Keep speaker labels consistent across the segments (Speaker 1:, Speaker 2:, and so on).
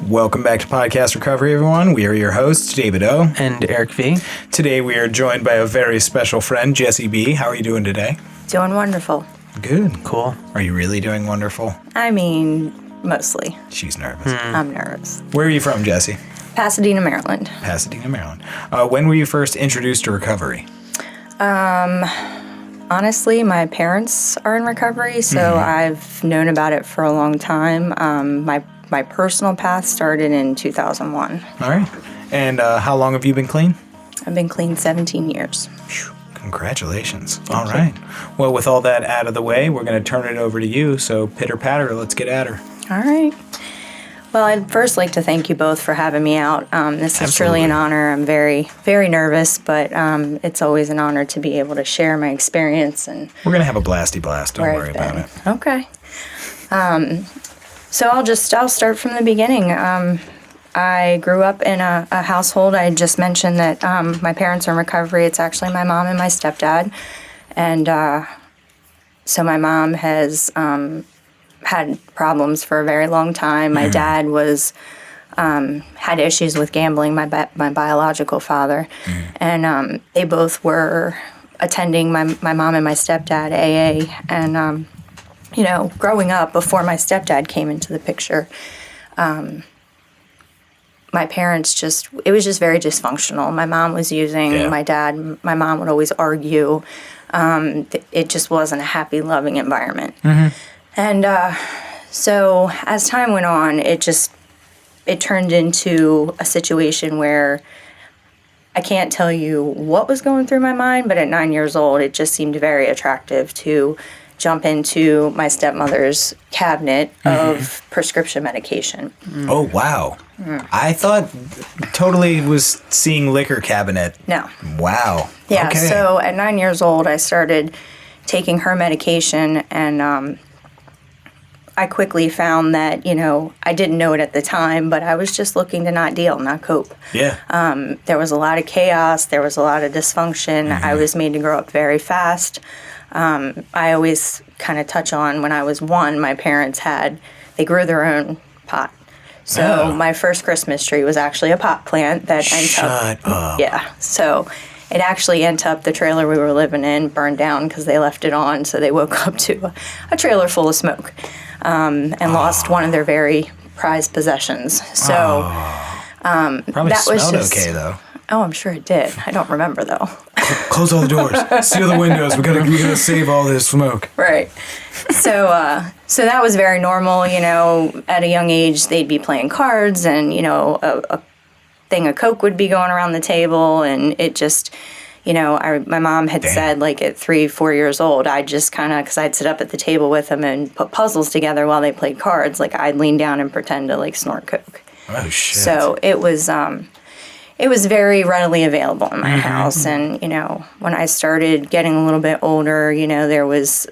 Speaker 1: Welcome back to Podcast Recovery, everyone. We are your hosts, David O.
Speaker 2: And Eric V.
Speaker 1: Today we are joined by a very special friend, Jessie B. How are you doing today?
Speaker 3: Doing wonderful.
Speaker 1: Good.
Speaker 2: Cool.
Speaker 1: Are you really doing wonderful?
Speaker 3: I mean, mostly.
Speaker 1: She's nervous.
Speaker 3: I'm nervous.
Speaker 1: Where are you from, Jessie?
Speaker 3: Pasadena, Maryland.
Speaker 1: Pasadena, Maryland. When were you first introduced to recovery?
Speaker 3: Honestly, my parents are in recovery, so I've known about it for a long time. My personal path started in 2001.
Speaker 1: All right. And how long have you been clean?
Speaker 3: I've been clean 17 years.
Speaker 1: Phew, congratulations. All right. Well, with all that out of the way, we're going to turn it over to you. So pitter patter, let's get at her.
Speaker 3: All right. Well, I'd first like to thank you both for having me out. This is truly an honor. I'm very, very nervous, but it's always an honor to be able to share my experience. And
Speaker 1: we're going to have a blasty blast. Don't worry about it.
Speaker 3: Okay. So I'll start from the beginning. I grew up in a household. I just mentioned that my parents are in recovery. It's actually my mom and my stepdad. And so my mom has had problems for a very long time. My dad had issues with gambling, my biological father. And they both were attending my mom and my stepdad AA. And growing up, before my stepdad came into the picture, my parents it was just very dysfunctional. My mom was using, my mom would always argue. It just wasn't a happy, loving environment. And so as time went on, it turned into a situation where I can't tell you what was going through my mind, but at 9 years old, it just seemed very attractive to jump into my stepmother's cabinet of prescription medication.
Speaker 1: Oh, wow. I thought totally was seeing liquor cabinet.
Speaker 3: No.
Speaker 1: Wow.
Speaker 3: Yeah,
Speaker 1: okay.
Speaker 3: So at 9 years old, I started taking her medication, and I quickly found that, I didn't know it at the time, but I was just looking to not deal, not cope.
Speaker 1: Yeah.
Speaker 3: There was a lot of chaos. There was a lot of dysfunction. I was made to grow up very fast. I always kind of touch on when I was 1, my parents they grew their own pot. So my first Christmas tree was actually a pot plant that
Speaker 1: Shut up.
Speaker 3: Yeah. So it actually ended up the trailer we were living in burned down because they left it on. So they woke up to a trailer full of smoke and lost one of their very prized possessions. So
Speaker 1: probably
Speaker 3: that
Speaker 1: smelled
Speaker 3: was
Speaker 1: okay, though.
Speaker 3: Oh, I'm sure it did. I don't remember, though.
Speaker 1: Close all the doors. Seal the windows. We gotta save all this smoke.
Speaker 3: Right. So that was very normal. At a young age, they'd be playing cards, and a thing of Coke would be going around the table, and it just, my mom had said, like at 3-4 years old, I just kind of, because I'd sit up at the table with them and put puzzles together while they played cards, like I'd lean down and pretend to like snort Coke.
Speaker 1: Oh shit.
Speaker 3: So it was very readily available in my house. And, when I started getting a little bit older, there was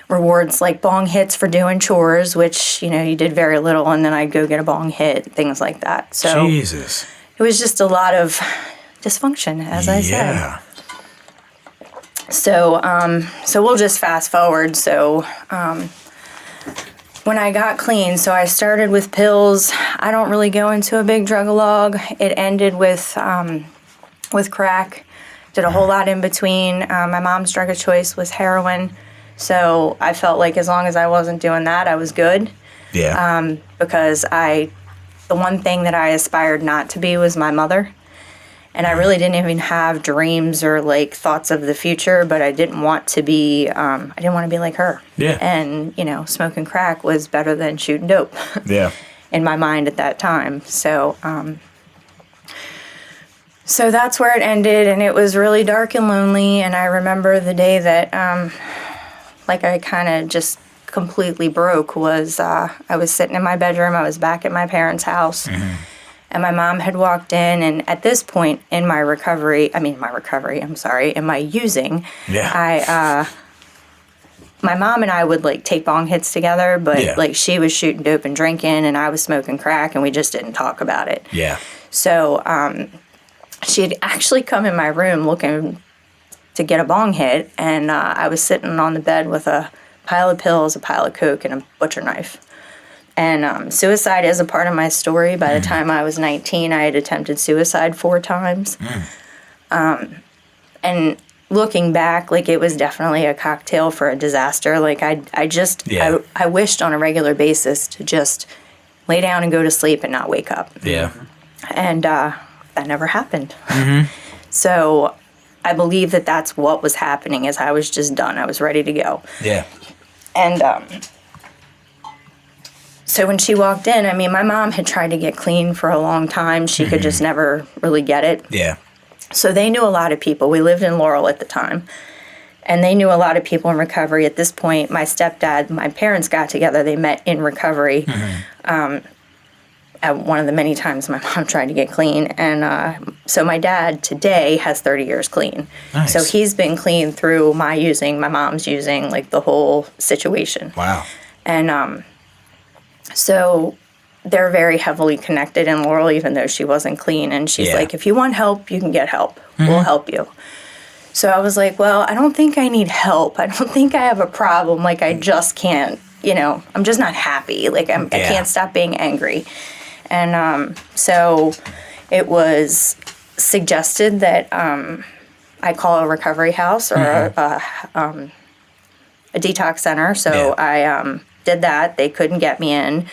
Speaker 3: rewards like bong hits for doing chores, which, you did very little. And then I'd go get a bong hit, things like that. So
Speaker 1: Jesus.
Speaker 3: It was just a lot of dysfunction, as I said.
Speaker 1: Yeah.
Speaker 3: So we'll just fast forward. So, when I got clean, so I started with pills. I don't really go into a big drug-a-log. It ended with crack. Did a whole lot in between. My mom's drug of choice was heroin. So I felt like as long as I wasn't doing that, I was good.
Speaker 1: Yeah.
Speaker 3: Because the one thing that I aspired not to be was my mother. And I really didn't even have dreams or like thoughts of the future, but I didn't want to be like her.
Speaker 1: Yeah.
Speaker 3: And, smoking crack was better than shooting dope.
Speaker 1: Yeah.
Speaker 3: In my mind at that time. So that's where it ended, and it was really dark and lonely. And I remember the day that, I kind of just completely broke was I was sitting in my bedroom. I was back at my parents' house. And my mom had walked in, and at this point in my using, my mom and I would, take bong hits together, but, she was shooting dope and drinking, and I was smoking crack, and we just didn't talk about it.
Speaker 1: Yeah.
Speaker 3: So, she had actually come in my room looking to get a bong hit, and I was sitting on the bed with a pile of pills, a pile of coke, and a butcher knife. And suicide is a part of my story. By the time I was 19, I had attempted suicide 4 times. And looking back, like, it was definitely a cocktail for a disaster. Like, I wished on a regular basis to just lay down and go to sleep and not wake up.
Speaker 1: Yeah.
Speaker 3: And that never happened. So I believe that that's what was happening, is I was just done. I was ready to go.
Speaker 1: Yeah.
Speaker 3: And so when she walked in, I mean, my mom had tried to get clean for a long time. She could just never really get it.
Speaker 1: Yeah.
Speaker 3: So they knew a lot of people. We lived in Laurel at the time. And they knew a lot of people in recovery. At this point, my stepdad, my parents got together. They met in recovery at one of the many times my mom tried to get clean. And so my dad today has 30 years clean.
Speaker 1: Nice.
Speaker 3: So he's been clean through my using, my mom's using, like, the whole situation.
Speaker 1: Wow.
Speaker 3: And so they're very heavily connected in Laurel, even though she wasn't clean. And she's like, if you want help, you can get help. We'll help you. So I was like, well, I don't think I need help. I don't think I have a problem. Like, I just can't, I'm just not happy. Like, I can't stop being angry. And so it was suggested that I call a recovery house or a detox center. So I did that. They couldn't get me in.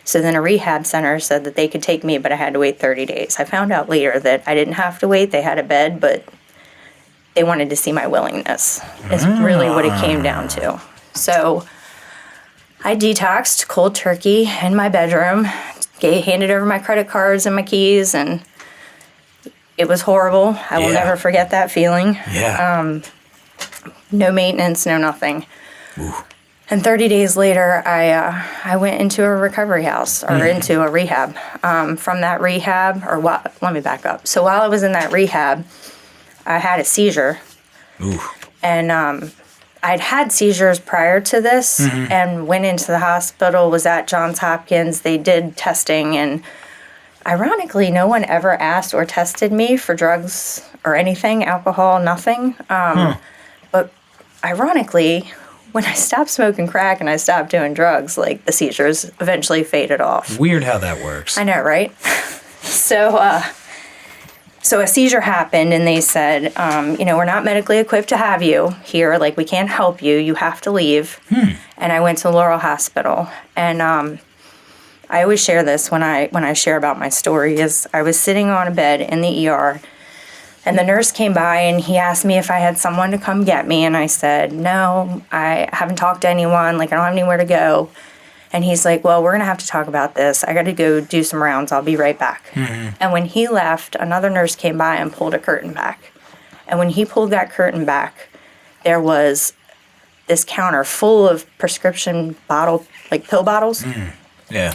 Speaker 3: So then a rehab center said that they could take me, but I had to wait 30 days. I found out later that I didn't have to wait. They had a bed, but they wanted to see my willingness. Is really what it came down to. So I detoxed cold turkey in my bedroom, handed over my credit cards and my keys, and it was horrible. I will never forget that feeling.
Speaker 1: Yeah.
Speaker 3: No maintenance, no nothing.
Speaker 1: Ooh.
Speaker 3: And 30 days later, I went into a recovery house, or into a rehab. From that rehab, let me back up. So while I was in that rehab, I had a seizure.
Speaker 1: Ooh.
Speaker 3: And I'd had seizures prior to this and went into the hospital, was at Johns Hopkins. They did testing, and ironically, no one ever asked or tested me for drugs or anything, alcohol, nothing. But ironically, when I stopped smoking crack and I stopped doing drugs, like, the seizures eventually faded off.
Speaker 1: Weird how that works.
Speaker 3: I know, right? So a seizure happened, and they said, we're not medically equipped to have you here. Like, we can't help you. You have to leave. And I went to Laurel Hospital. And I always share this when I share about my story, is I was sitting on a bed in the ER, and the nurse came by, and he asked me if I had someone to come get me. And I said, no, I haven't talked to anyone. Like, I don't have anywhere to go. And he's like, well, we're going to have to talk about this. I got to go do some rounds. I'll be right back. And when he left, another nurse came by and pulled a curtain back. And when he pulled that curtain back, there was this counter full of prescription pill bottles.
Speaker 1: Yeah.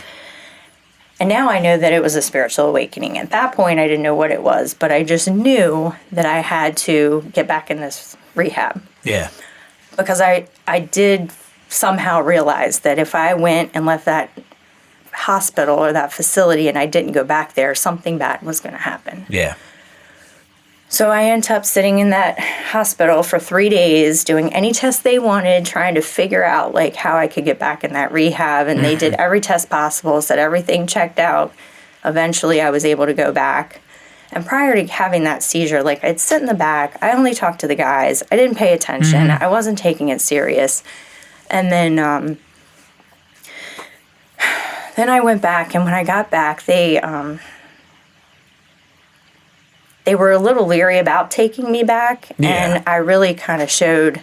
Speaker 3: And now I know that it was a spiritual awakening. At that point, I didn't know what it was, but I just knew that I had to get back in this rehab.
Speaker 1: Yeah.
Speaker 3: Because I did somehow realize that if I went and left that hospital or that facility and I didn't go back there, something bad was going to happen.
Speaker 1: Yeah.
Speaker 3: So I ended up sitting in that hospital for 3 days, doing any test they wanted, trying to figure out, like, how I could get back in that rehab. And they did every test possible, said everything checked out. Eventually, I was able to go back. And prior to having that seizure, like, I'd sit in the back. I only talked to the guys. I didn't pay attention. I wasn't taking it serious. And then I went back, and when I got back, they were a little leery about taking me back, and I really kind of showed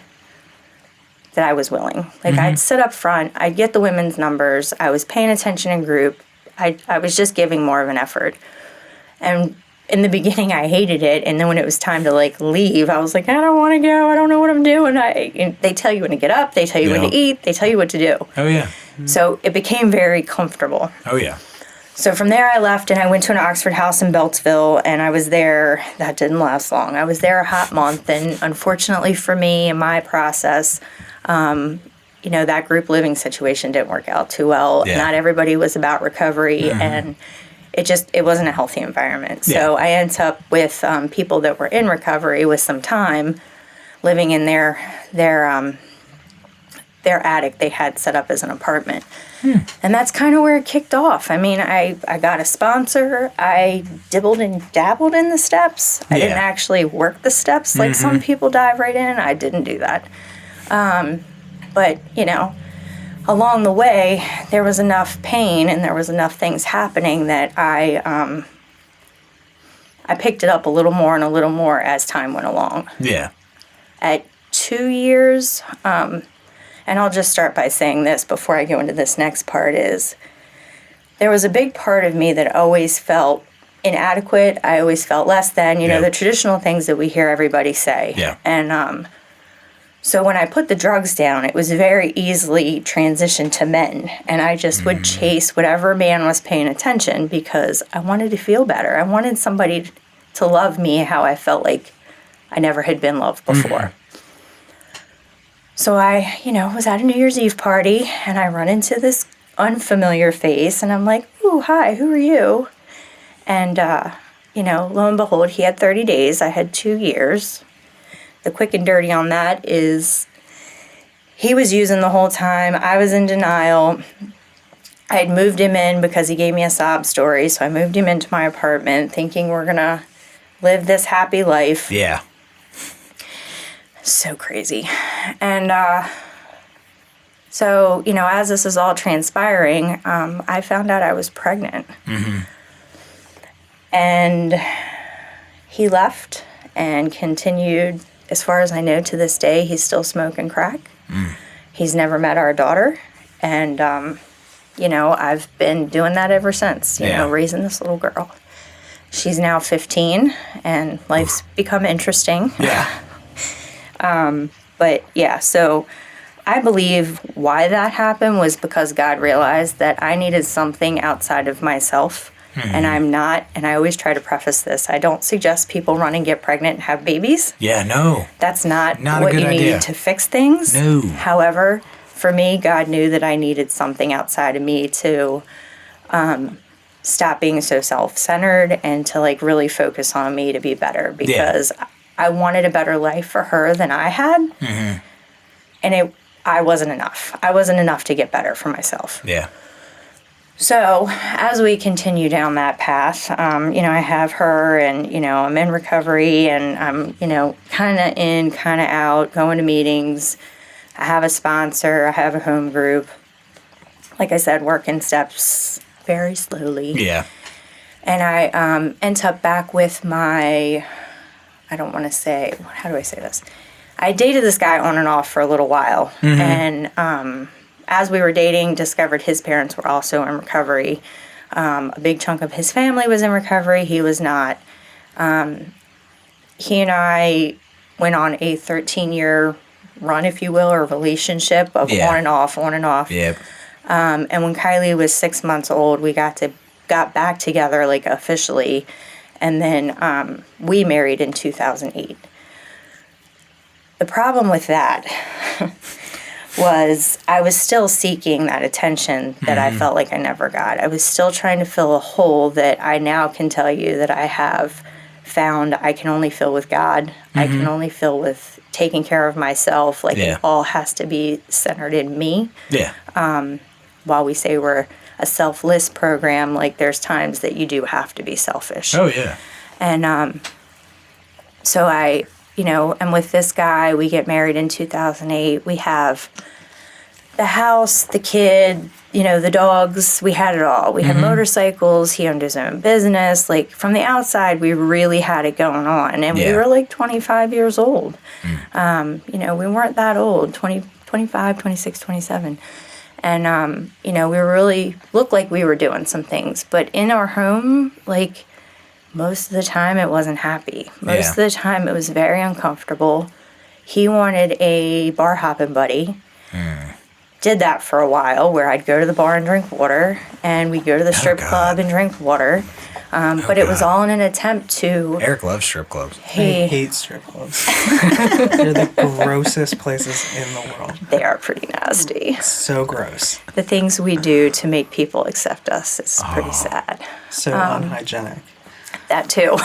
Speaker 3: that I was willing. Like, I'd sit up front, I'd get the women's numbers, I was paying attention in group, I was just giving more of an effort. And in the beginning, I hated it, and then when it was time to, like, leave, I was like, I don't want to go, I don't know what I'm doing. And they tell you when to get up, they tell you when to eat, they tell you what to do.
Speaker 1: Oh, yeah.
Speaker 3: So it became very comfortable.
Speaker 1: Oh, yeah.
Speaker 3: So from there, I left, and I went to an Oxford house in Beltsville, and I was there. That didn't last long. I was there a hot month, and unfortunately for me and my process, that group living situation didn't work out too well.
Speaker 1: Yeah.
Speaker 3: Not everybody was about recovery, and it wasn't a healthy environment. So I ended up with people that were in recovery with some time, living in their their attic they had set up as an apartment. And that's kind of where it kicked off. I mean, I got a sponsor. I dibbled and dabbled in the steps. I didn't actually work the steps like some people dive right in. I didn't do that. But, you know, along the way, there was enough pain and there was enough things happening that I picked it up a little more and a little more as time went along.
Speaker 1: Yeah.
Speaker 3: At 2 years, and I'll just start by saying this before I go into this next part, is there was a big part of me that always felt inadequate. I always felt less than, you know, the traditional things that we hear everybody say.
Speaker 1: Yeah.
Speaker 3: And so when I put the drugs down, it was very easily transitioned to men. And I just would chase whatever man was paying attention because I wanted to feel better. I wanted somebody to love me how I felt like I never had been loved before. So I, you know, was at a New Year's Eve party and I run into this unfamiliar face and I'm like, ooh, hi, who are you? And, you know, lo and behold, he had 30 days. I had 2 years. The quick and dirty on that is he was using the whole time. I was in denial. I had moved him in because he gave me a sob story. So I moved him into my apartment thinking we're going to live this happy life.
Speaker 1: Yeah.
Speaker 3: So crazy. And so, you know, as this is all transpiring, I found out I was pregnant. And he left and continued, as far as I know, to this day, he's still smoking crack. He's never met our daughter. And, you know, I've been doing that ever since, you know, raising this little girl. She's now 15, and life's become interesting.
Speaker 1: Yeah.
Speaker 3: But yeah, so I believe why that happened was because God realized that I needed something outside of myself. And I'm not, and I always try to preface this, I don't suggest people run and get pregnant and have babies.
Speaker 1: Yeah, no.
Speaker 3: That's not
Speaker 1: Not
Speaker 3: what
Speaker 1: a good
Speaker 3: you
Speaker 1: idea.
Speaker 3: need to fix things.
Speaker 1: No.
Speaker 3: However, for me, God knew that I needed something outside of me to stop being so self-centered and to like really focus on me to be better because I wanted a better life for her than I had. And I wasn't enough. I wasn't enough to get better for myself.
Speaker 1: Yeah.
Speaker 3: So as we continue down that path, you know, I have her and, you know, I'm in recovery and I'm, you know, kind of in, kind of out, going to meetings. I have a sponsor. I have a home group. Like I said, working steps very slowly.
Speaker 1: Yeah.
Speaker 3: And I end up back with my, I don't want to say, how do I say this? I dated this guy on and off for a little while. And as we were dating, discovered his parents were also in recovery. A big chunk of his family was in recovery. He was not. He and I went on a 13-year run, if you will, or relationship of on and off, on and off.
Speaker 1: Yep.
Speaker 3: And when Kylie was 6 months old, we got back together, like, officially. And then we married in 2008. The problem with that was I was still seeking that attention that I felt like I never got. I was still trying to fill a hole that I now can tell you that I have found I can only fill with God. I can only fill with taking care of myself. Like, it all has to be centered in me.
Speaker 1: Yeah.
Speaker 3: While we say we're a selfless program, like, there's times that you do have to be selfish.
Speaker 1: Oh, yeah.
Speaker 3: And so I, you know, and with this guy, we get married in 2008. We have the house, the kid, you know, the dogs. We had it all. We had motorcycles. He owned his own business. Like, from the outside, we really had it going on. And we were like 25 years old. You know, we weren't that old, 25, 26, 27. And, you know, we really looked like we were doing some things. But in our home, like, most of the time it wasn't happy. Most of the time it was very uncomfortable. He wanted a bar hopping buddy. Did that for a while, where I'd go to the bar and drink water, and we'd go to the strip club and drink water. But it was all in an attempt to...
Speaker 1: Eric loves strip clubs.
Speaker 2: I hate strip clubs. They're the grossest places in the world.
Speaker 3: They are pretty nasty.
Speaker 2: So gross.
Speaker 3: The things we do to make people accept us is pretty sad.
Speaker 2: So unhygienic.
Speaker 3: That too.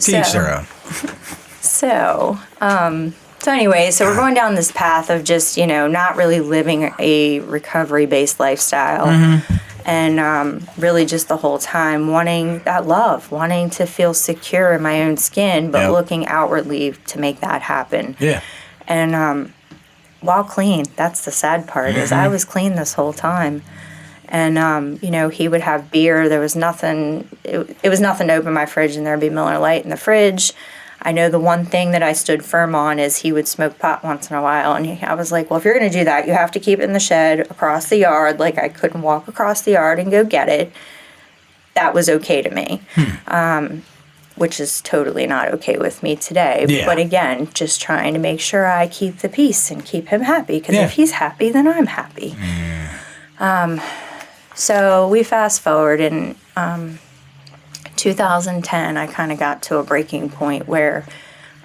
Speaker 1: To each their own.
Speaker 3: So, So anyway, we're going down this path of just, not really living a recovery-based lifestyle. And really just the whole time wanting that love, wanting to feel secure in my own skin, but looking outwardly to make that happen.
Speaker 1: Yeah.
Speaker 3: And while clean, that's the sad part, is I was clean this whole time. And, he would have beer. There was nothing, it was nothing to open my fridge and there'd be Miller Lite in the fridge. I know the one thing that I stood firm on is he would smoke pot once in a while. And I was like, well, if you're going to do that, you have to keep it in the shed across the yard. Like, I couldn't walk across the yard and go get it. That was okay to me, which is totally not okay with me today.
Speaker 1: Yeah.
Speaker 3: But again, just trying to make sure I keep the peace and keep him happy. Because if he's happy, then I'm happy. So we fast forward in 2010, I kind of got to a breaking point where,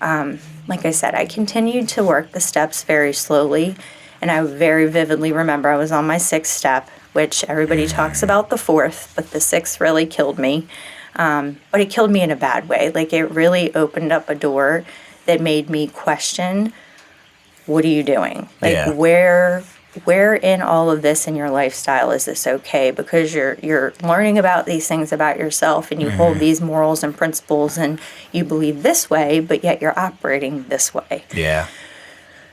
Speaker 3: like I said, I continued to work the steps very slowly. And I very vividly remember I was on my 6th step, which everybody talks about the 4th, but the 6th really killed me. But it killed me in a bad way. Like, it really opened up a door that made me question, what are you doing? Like, where in all of this in your lifestyle is this okay? Because you're learning about these things about yourself, and you hold these morals and principles, and you believe this way, but yet you're operating this way.
Speaker 1: Yeah.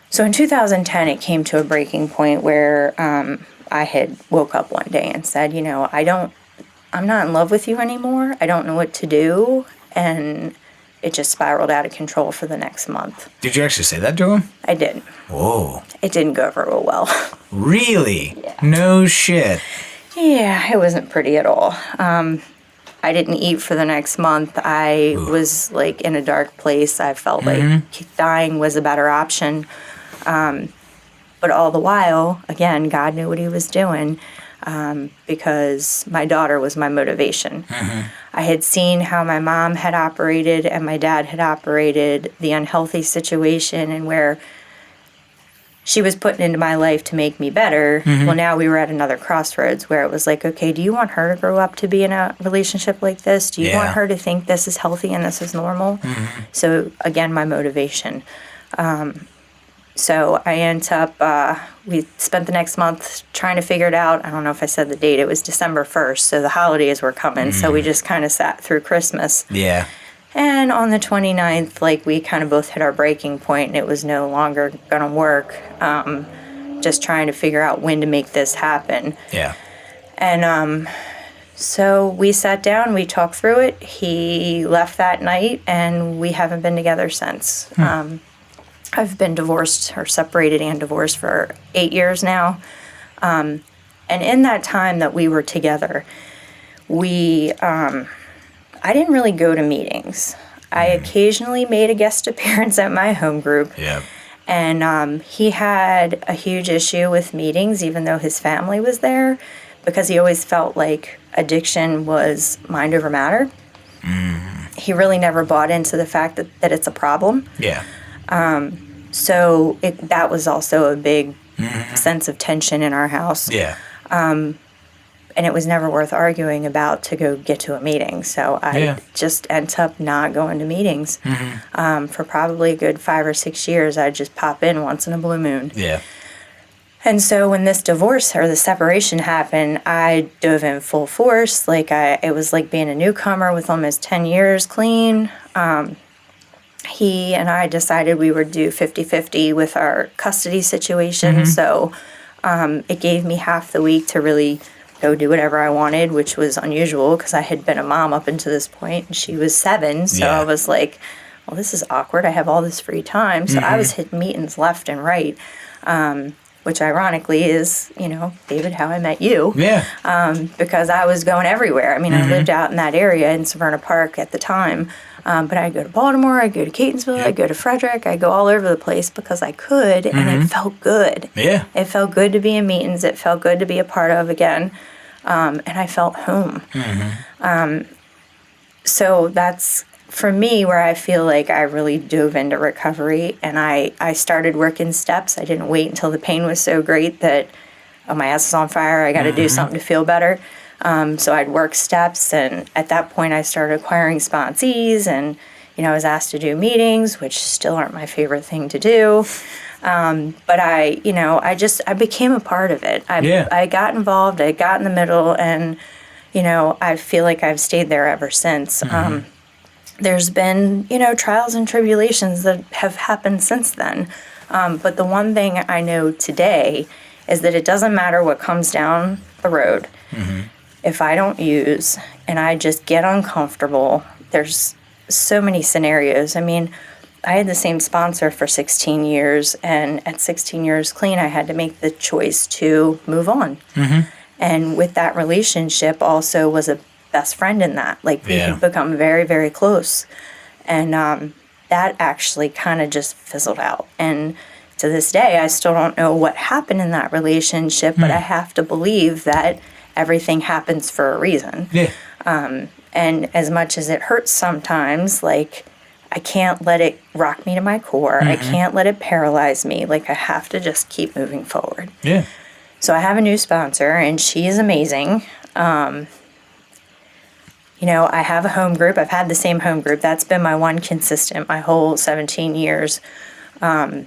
Speaker 3: So in 2010, it came to a breaking point where I had woke up one day and said, I'm not in love with you anymore. I don't know what to do. And it just spiraled out of control for the next month.
Speaker 1: Did you actually say that to him?
Speaker 3: I did.
Speaker 1: Whoa.
Speaker 3: It didn't go over real well.
Speaker 1: Really?
Speaker 3: Yeah.
Speaker 1: No shit.
Speaker 3: Yeah, it wasn't pretty at all. I didn't eat for the next month. I was like in a dark place. I felt like dying was a better option. But all the while, again, God knew what he was doing, because my daughter was my motivation. I had seen how my mom had operated and my dad had operated, the unhealthy situation, and where she was putting into my life to make me better. Well, now we were at another crossroads where it was like, okay, do you want her to grow up to be in a relationship like this? Do you want her to think this is healthy and this is normal? So again, my motivation. So I ended up, we spent the next month trying to figure it out. I don't know if I said the date. It was December 1st, so the holidays were coming. So we just kind of sat through Christmas.
Speaker 1: Yeah.
Speaker 3: And on the 29th, like, we kind of both hit our breaking point, and it was no longer going to work. Just trying to figure out when to make this happen.
Speaker 1: Yeah.
Speaker 3: And so we sat down, we talked through it. He left that night, and we haven't been together since. I've been divorced, or separated and divorced, for 8 years now. And in that time that we were together, I didn't really go to meetings. I occasionally made a guest appearance at my home group.
Speaker 1: Yeah.
Speaker 3: And he had a huge issue with meetings, even though his family was there, because he always felt like addiction was mind over matter. He really never bought into the fact that it's a problem.
Speaker 1: Yeah.
Speaker 3: So that was also a big sense of tension in our house.
Speaker 1: Yeah.
Speaker 3: And it was never worth arguing about to go get to a meeting. So I just ended up not going to meetings. For probably a good 5 or 6 years. I'd just pop in once in a blue moon.
Speaker 1: Yeah.
Speaker 3: And so when this divorce or the separation happened, I dove in full force. Like, it was like being a newcomer with almost 10 years clean. He and I decided we would do 50-50 with our custody situation. So it gave me half the week to really go do whatever I wanted, which was unusual because I had been a mom up until this point, and she was 7. So I was like, well, this is awkward. I have all this free time. So I was hitting meetings left and right, which ironically is, David, how I met you.
Speaker 1: Yeah.
Speaker 3: Because I was going everywhere. I mean, I lived out in that area in Severna Park at the time. But I'd go to Baltimore, I'd go to Catonsville, I'd go to Frederick, I'd go all over the place because I could, and it felt good.
Speaker 1: Yeah.
Speaker 3: It felt good to be in meetings. It felt good to be a part of again. And I felt home. So that's, for me, where I feel like I really dove into recovery, and I started working steps. I didn't wait until the pain was so great that, oh, my ass is on fire, I got to do something to feel better. So I'd work steps, and at that point I started acquiring sponsees and, I was asked to do meetings, which still aren't my favorite thing to do. But I became a part of it. I got involved, I got in the middle, and, I feel like I've stayed there ever since. There's been, trials and tribulations that have happened since then. But the one thing I know today is that it doesn't matter what comes down the road. If I don't use and I just get uncomfortable, there's so many scenarios. I mean, I had the same sponsor for 16 years, and at 16 years clean, I had to make the choice to move on. And with that relationship also was a best friend in that. Like, we had become very, very close. And that actually kind of just fizzled out. And to this day, I still don't know what happened in that relationship, but I have to believe that everything happens for a reason. And as much as it hurts sometimes, like, I can't let it rock me to my core. I can't let it paralyze me. Like, I have to just keep moving forward. So I have a new sponsor, and she is amazing. I have a home group. I've had the same home group. That's been my one consistent my whole 17 years. So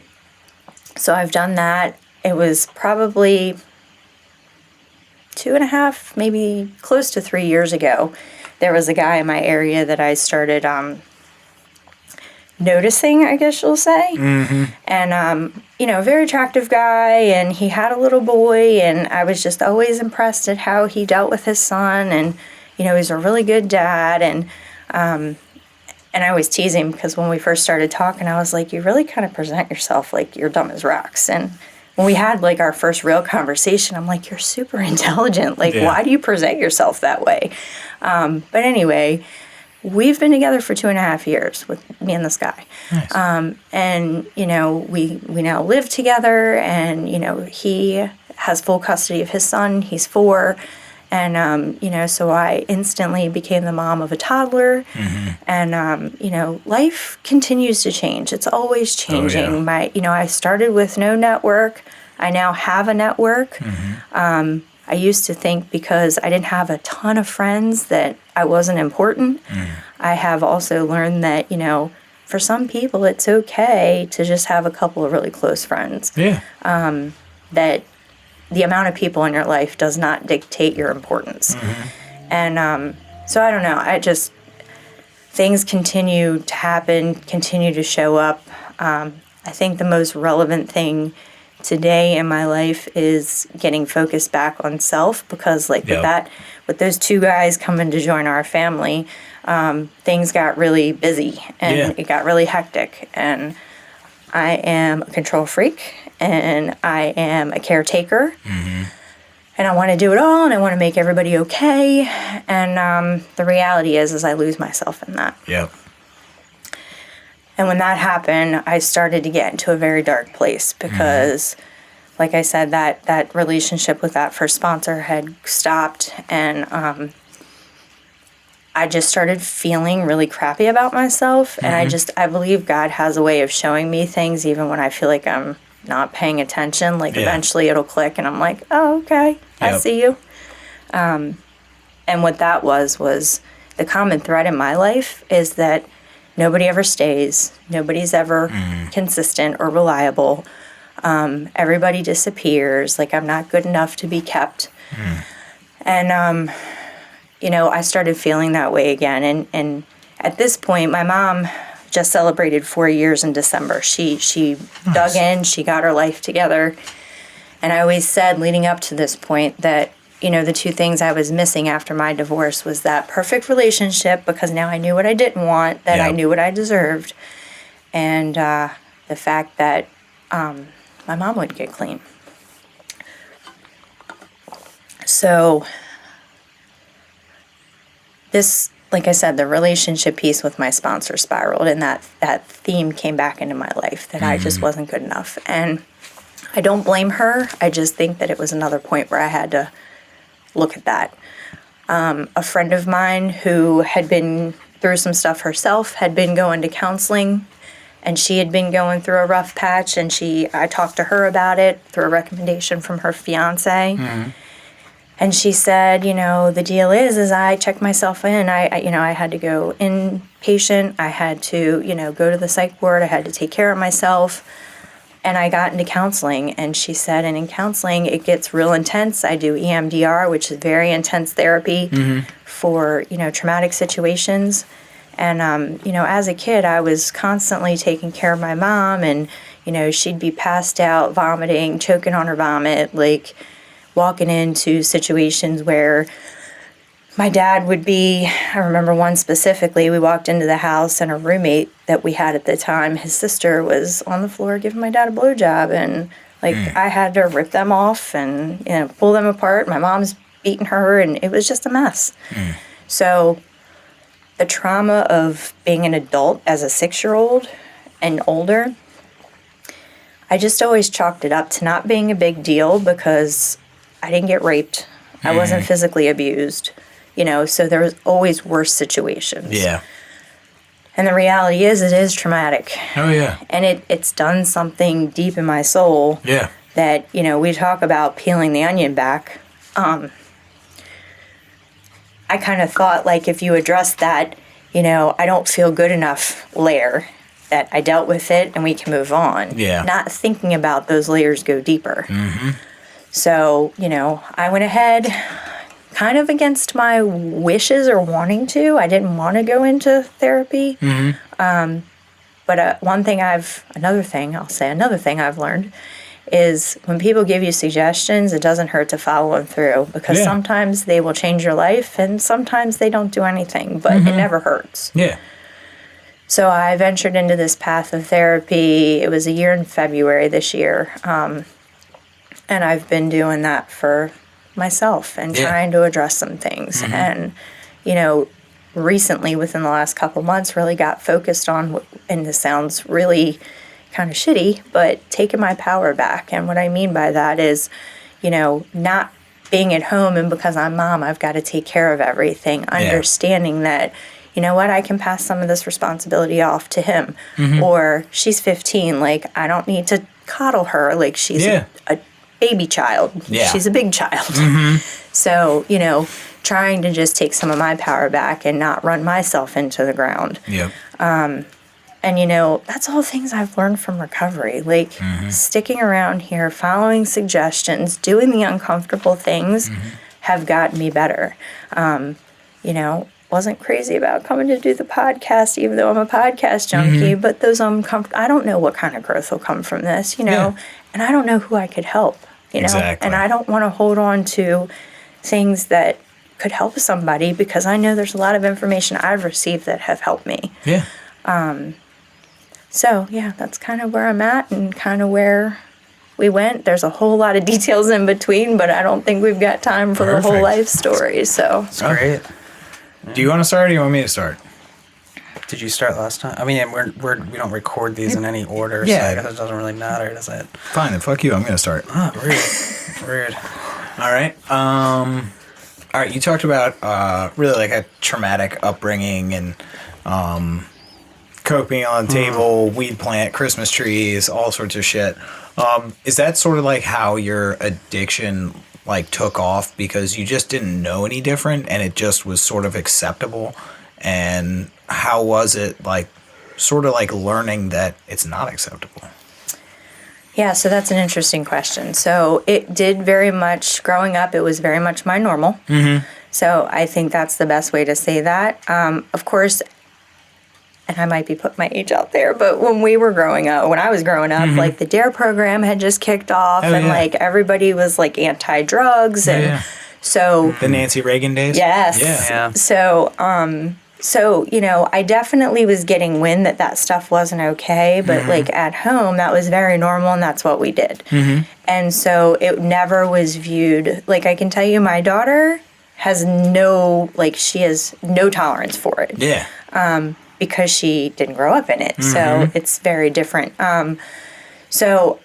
Speaker 3: I've done that. It was probably 2.5, maybe close to 3 years ago. There was a guy in my area that I started noticing, I guess you'll say. And, a very attractive guy, and he had a little boy, and I was just always impressed at how he dealt with his son, and, he's a really good dad, and I always tease him because when we first started talking, I was like, you really kind of present yourself like you're dumb as rocks. And when we had, like, our first real conversation, I'm like, you're super intelligent. Like, why do you present yourself that way? But anyway, we've been together for 2.5 years with me and this guy. And, we now live together, and, he has full custody of his son. He's 4. And, so I instantly became the mom of a toddler. And, life continues to change. It's always changing. I started with no network. I now have a network. I used to think because I didn't have a ton of friends that I wasn't important. I have also learned that, for some people, it's okay to just have a couple of really close friends. That the amount of people in your life does not dictate your importance. And so I don't know. Things continue to happen, continue to show up. I think the most relevant thing today in my life is getting focused back on self, because with those 2 guys coming to join our family, things got really busy, and it got really hectic. And I am a control freak, and I am a caretaker, and I want to do it all, and I want to make everybody okay. And the reality is I lose myself in that. And when that happened, I started to get into a very dark place because, like I said, that relationship with that first sponsor had stopped, and I just started feeling really crappy about myself. And I believe God has a way of showing me things even when I feel like I'm not paying attention. Like, eventually it'll click, and I'm like, oh, okay, I see you. And what that was the common thread in my life is that nobody ever stays. Nobody's ever consistent or reliable. Everybody disappears. Like, I'm not good enough to be kept. And, I started feeling that way again. And at this point, my mom just celebrated 4 years in December. She dug in. She got her life together. And I always said, leading up to this point, that the 2 things I was missing after my divorce was that perfect relationship, because now I knew what I didn't want, that I knew what I deserved, and the fact that my mom would get clean. So this, like I said, the relationship piece with my sponsor spiraled, and that theme came back into my life, that I just wasn't good enough. And I don't blame her. I just think that it was another point where I had to look at that. A friend of mine who had been through some stuff herself had been going to counseling, and she had been going through a rough patch, and I talked to her about it through a recommendation from her fiance. And she said, the deal is I checked myself in. I had to go inpatient. I had to, go to the psych ward. I had to take care of myself. And I got into counseling. And she said, and in counseling, it gets real intense. I do EMDR, which is very intense therapy for, traumatic situations. And, as a kid, I was constantly taking care of my mom. And, she'd be passed out, vomiting, choking on her vomit, like walking into situations where my dad would be. I remember one specifically. We walked into the house, and a roommate that we had at the time, his sister, was on the floor giving my dad a blowjob, and I had to rip them off and pull them apart. My mom's beating her, and it was just a mess. So the trauma of being an adult as a 6-year-old and older, I just always chalked it up to not being a big deal because I didn't get raped. I wasn't physically abused, so there was always worse situations.
Speaker 1: Yeah.
Speaker 3: And the reality is, it is traumatic.
Speaker 1: Oh, yeah.
Speaker 3: And it's done something deep in my soul.
Speaker 1: Yeah.
Speaker 3: That, we talk about peeling the onion back. I kind of thought, if you address that, I don't feel good enough layer, that I dealt with it and we can move on.
Speaker 1: Yeah.
Speaker 3: Not thinking about those layers go deeper. So, I went ahead kind of against my wishes or wanting to. I didn't want to go into therapy. But another thing I've learned is when people give you suggestions, it doesn't hurt to follow them through, because sometimes they will change your life and sometimes they don't do anything, but it never hurts.
Speaker 1: Yeah.
Speaker 3: So I ventured into this path of therapy. It was a year in February this year. And I've been doing that for myself and trying to address some things. And, recently, within the last couple months, really got focused on, and this sounds really kind of shitty, but taking my power back. And what I mean by that is, not being at home and because I'm mom, I've got to take care of everything. Understanding that, I can pass some of this responsibility off to him. Or she's 15, I don't need to coddle her like she's a baby child. She's a big child. So, trying to just take some of my power back and not run myself into the ground. And, that's all things I've learned from recovery. Sticking around here, following suggestions, doing the uncomfortable things have gotten me better. Wasn't crazy about coming to do the podcast, even though I'm a podcast junkie, but those I don't know what kind of growth will come from this, and I don't know who I could help,
Speaker 1: Exactly.
Speaker 3: And I don't want to hold on to things that could help somebody, because I know there's a lot of information I've received that have helped me. So, that's kind of where I'm at and kind of where we went. There's a whole lot of details in between, but I don't think we've got time for the whole life story, so.
Speaker 2: That's great.
Speaker 1: Do you want to start or do you want me to start?
Speaker 2: Did you start last time? I mean, we don't record these in any order, so I guess it doesn't really matter, does it?
Speaker 1: Fine, then fuck you. I'm going to start.
Speaker 2: Oh, rude. Rude.
Speaker 1: All right. All right, you talked about really a traumatic upbringing and coke being on the table, weed plant, Christmas trees, all sorts of shit. Is that sort of how your addiction took off because you just didn't know any different and it just was sort of acceptable? And how was it sort of learning that it's not acceptable?
Speaker 3: Yeah, so that's an interesting question. So it did very much, growing up, it was very much my normal. So I think that's the best way to say that. Of course, and I might be putting my age out there, but when I was growing up, the DARE program had just kicked off, everybody was anti-drugs, and so
Speaker 1: the Nancy Reagan days.
Speaker 3: Yes.
Speaker 2: Yeah.
Speaker 3: So I definitely was getting wind that stuff wasn't okay, but at home that was very normal, and that's what we did. And so it never was viewed I can tell you, my daughter has she has no tolerance for it.
Speaker 1: Yeah.
Speaker 3: Because she didn't grow up in it. So it's very different. So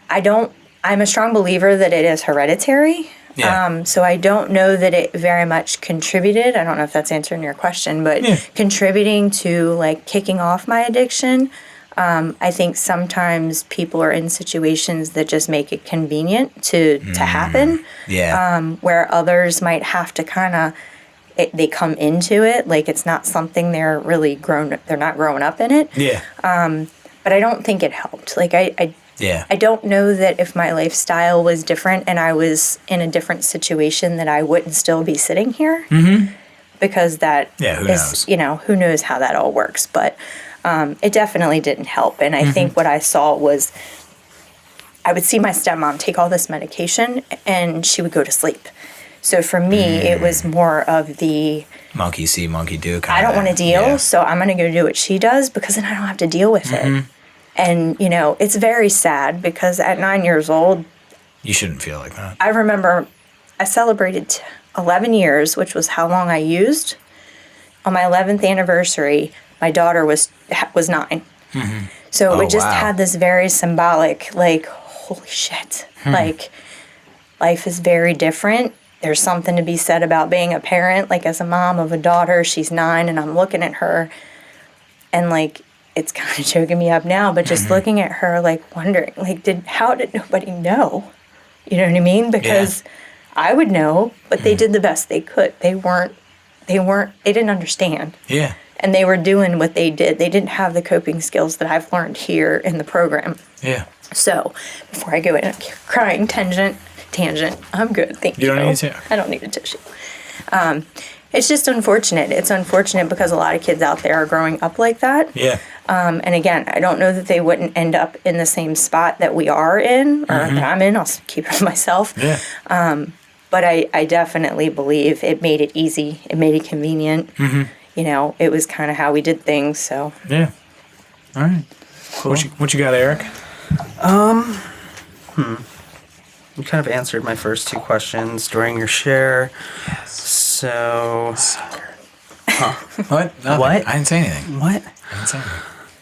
Speaker 3: I'm a strong believer that it is hereditary.
Speaker 1: Yeah.
Speaker 3: So I don't know that it very much contributed. I don't know if that's answering your question, but contributing to kicking off my addiction. I think sometimes people are in situations that just make it convenient to happen.
Speaker 1: Yeah.
Speaker 3: Where others might have to kind of, they come into it like it's not something they're really they're not growing up in it.
Speaker 1: Yeah.
Speaker 3: But I don't think it helped. Like
Speaker 1: Yeah.
Speaker 3: I don't know that if my lifestyle was different and I was in a different situation that I wouldn't still be sitting here. Mm-hmm. Because that
Speaker 1: who knows?
Speaker 3: Who knows how that all works. But it definitely didn't help. And I think what I saw was I would see my stepmom take all this medication and she would go to sleep. So for me, it was more of the
Speaker 1: monkey see, monkey do kind
Speaker 3: I don't want to deal,
Speaker 1: yeah.
Speaker 3: so I'm going to go do what she does because then I don't have to deal with it. And, it's very sad because at 9 years old,
Speaker 1: you shouldn't feel like that.
Speaker 3: I remember I celebrated 11 years, which was how long I used. On my 11th anniversary, my daughter was 9. So it just had this very symbolic, like, holy shit. Like, life is very different. There's something to be said about being a parent. Like, as a mom of a daughter, she's 9, and I'm looking at her, and, like, it's kind of choking me up now, but just looking at her, like, wondering, like, how did nobody know? You know what I mean? Because I would know, but they did the best they could. They didn't understand.
Speaker 1: Yeah.
Speaker 3: And they were doing what they did. They didn't have the coping skills that I've learned here in the program.
Speaker 1: Yeah.
Speaker 3: So, before I go in, I'm crying, tangent. I'm good, thank you.
Speaker 1: You don't need to.
Speaker 3: I don't need a tissue. It's just unfortunate. It's unfortunate because a lot of kids out there are growing up like that.
Speaker 1: Yeah.
Speaker 3: And again, I don't know that they wouldn't end up in the same spot that we are in, or that I'm in. I'll keep it to myself.
Speaker 1: Yeah.
Speaker 3: But I definitely believe it made it easy. It made it convenient. It was kind of how we did things. So.
Speaker 1: Yeah. All right. Cool. What you got, Eric?
Speaker 2: You kind of answered my first 2 questions during your share.
Speaker 1: Yes.
Speaker 2: So.
Speaker 1: What? Nothing.
Speaker 2: What?
Speaker 1: I didn't say anything.
Speaker 2: What?
Speaker 1: I didn't say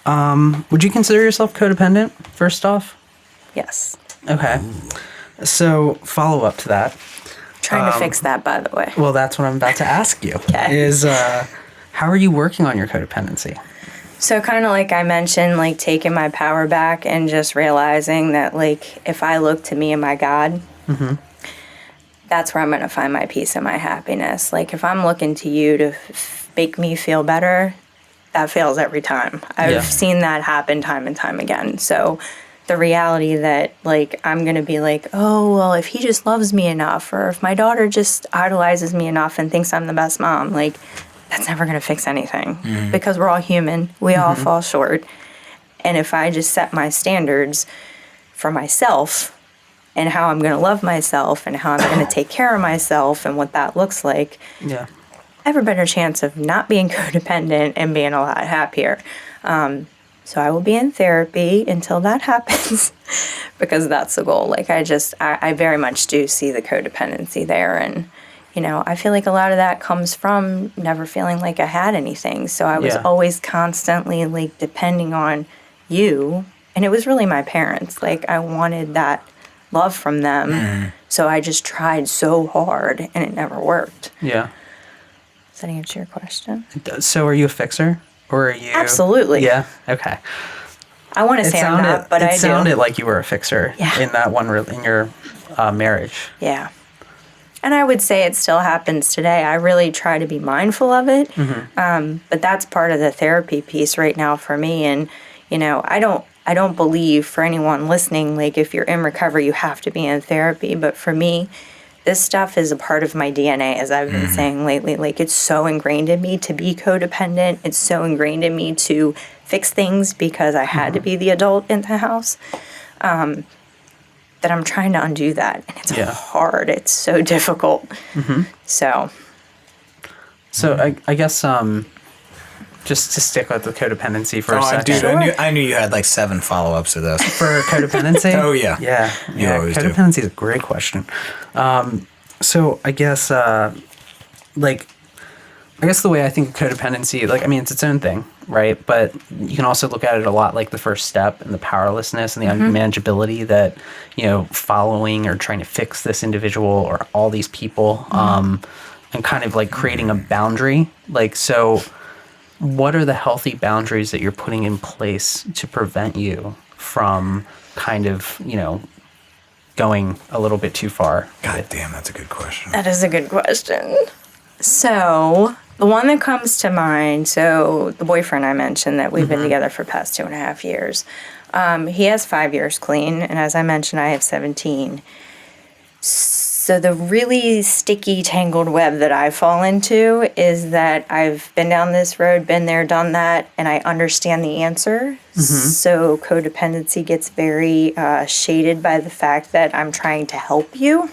Speaker 1: anything.
Speaker 2: Would you consider yourself codependent, first off?
Speaker 3: Yes.
Speaker 2: Okay. So, follow up to that.
Speaker 3: Trying to fix that, by the way.
Speaker 2: Well, that's what I'm about to ask you.
Speaker 3: Okay.
Speaker 2: Is, how are you working on your codependency?
Speaker 3: So kind of like I mentioned, like taking my power back and just realizing that, like, if I look to me and my God, that's where I'm going to find my peace and my happiness. Like, if I'm looking to you to make me feel better, that fails every time. I've seen that happen time and time again. So the reality that, like, I'm going to be like, oh, well, if he just loves me enough, or if my daughter just idolizes me enough and thinks I'm the best mom, like, that's never going to fix anything because we're all human. We all fall short. And if I just set my standards for myself and how I'm going to love myself and how I'm going to take care of myself and what that looks like, I have a better chance of not being codependent and being a lot happier. So I will be in therapy until that happens because that's the goal. Like, I very much do see the codependency there. And I feel like a lot of that comes from never feeling like I had anything. So I was always constantly, like, depending on you. And it was really my parents. Like, I wanted that love from them. So I just tried so hard, and it never worked.
Speaker 2: Yeah.
Speaker 3: Does that answer your question?
Speaker 2: So are you a fixer? Or are you...
Speaker 3: Absolutely.
Speaker 2: Yeah? Okay.
Speaker 3: I want to say I'm not, but I do.
Speaker 2: It sounded like you were a fixer in that one, in your marriage.
Speaker 3: Yeah. And I would say it still happens today. I really try to be mindful of it. But that's part of the therapy piece right now for me. And, I don't believe for anyone listening, like, if you're in recovery, you have to be in therapy. But for me, this stuff is a part of my DNA, as I've been saying lately. Like, it's so ingrained in me to be codependent. It's so ingrained in me to fix things because I had to be the adult in the house. That I'm trying to undo that. And it's hard. It's so difficult. So
Speaker 2: I guess just to stick with the codependency for a second.
Speaker 1: Dude, I knew you had like 7 follow-ups to this.
Speaker 2: For codependency?
Speaker 1: Oh, yeah.
Speaker 2: Yeah.
Speaker 1: always do.
Speaker 2: Codependency is a great question. So I guess, I guess the way I think of codependency, like, I mean, it's its own thing, right? But you can also look at it a lot like the first step and the powerlessness and the unmanageability that, following or trying to fix this individual or all these people, and kind of like creating a boundary. Like, so what are the healthy boundaries that you're putting in place to prevent you from kind of, going a little bit too far?
Speaker 1: God damn, that's a good question.
Speaker 3: That is a good question. So the one that comes to mind, so the boyfriend I mentioned that we've been together for the past 2.5 years, he has 5 years clean, and as I mentioned, I have 17. So the really sticky, tangled web that I fall into is that I've been down this road, been there, done that, and I understand the answer. So codependency gets very shaded by the fact that I'm trying to help you.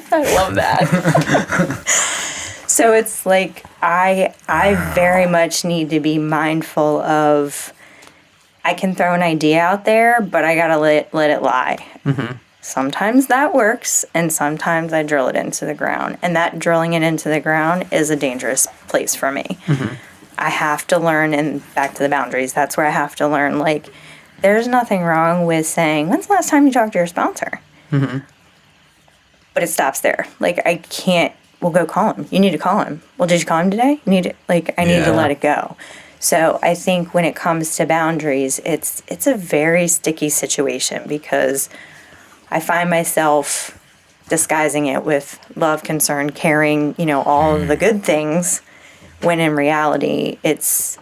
Speaker 3: I love that. So it's like I very much need to be mindful of, I can throw an idea out there, but I gotta let it lie. Sometimes that works, and sometimes I drill it into the ground. And that drilling it into the ground is a dangerous place for me. I have to learn, and back to the boundaries, that's where I have to learn, like, there's nothing wrong with saying, when's the last time you talked to your sponsor? But it stops there. Like, I can't, well, go call him. You need to call him. Well, did you call him today? I need to let it go. So I think when it comes to boundaries, it's a very sticky situation because I find myself disguising it with love, concern, caring, all of the good things, when in reality it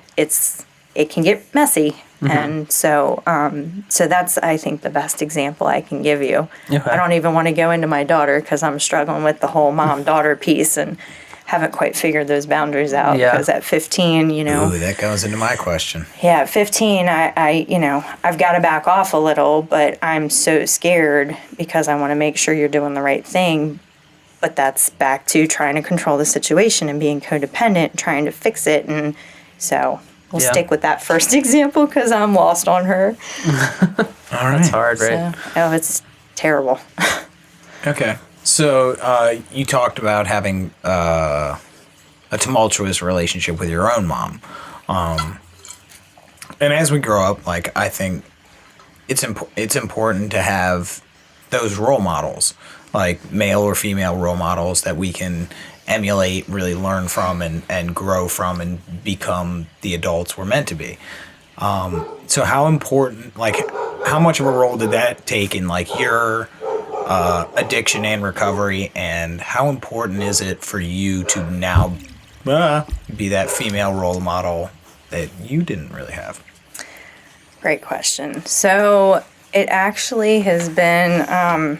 Speaker 3: can get messy. And so that's, I think, the best example I can give you.
Speaker 2: Okay.
Speaker 3: I don't even want to go into my daughter because I'm struggling with the whole mom-daughter piece and haven't quite figured those boundaries out. Because at 15,
Speaker 1: Ooh, that goes into my question.
Speaker 3: Yeah, at 15, I've got to back off a little, but I'm so scared because I want to make sure you're doing the right thing. But that's back to trying to control the situation and being codependent, trying to fix it. And so we'll stick with that first example because I'm lost on her.
Speaker 1: All right.
Speaker 2: That's hard, right?
Speaker 3: So, it's terrible.
Speaker 1: Okay. So you talked about having a tumultuous relationship with your own mom. And as we grow up, like, I think it's important to have those role models, like male or female role models that we can emulate, really learn from and grow from and become the adults we're meant to be. So how important, like, how much of a role did that take in, like, your addiction and recovery, and how important is it for you to now be that female role model that you didn't really have?
Speaker 3: Great question. So it actually has been,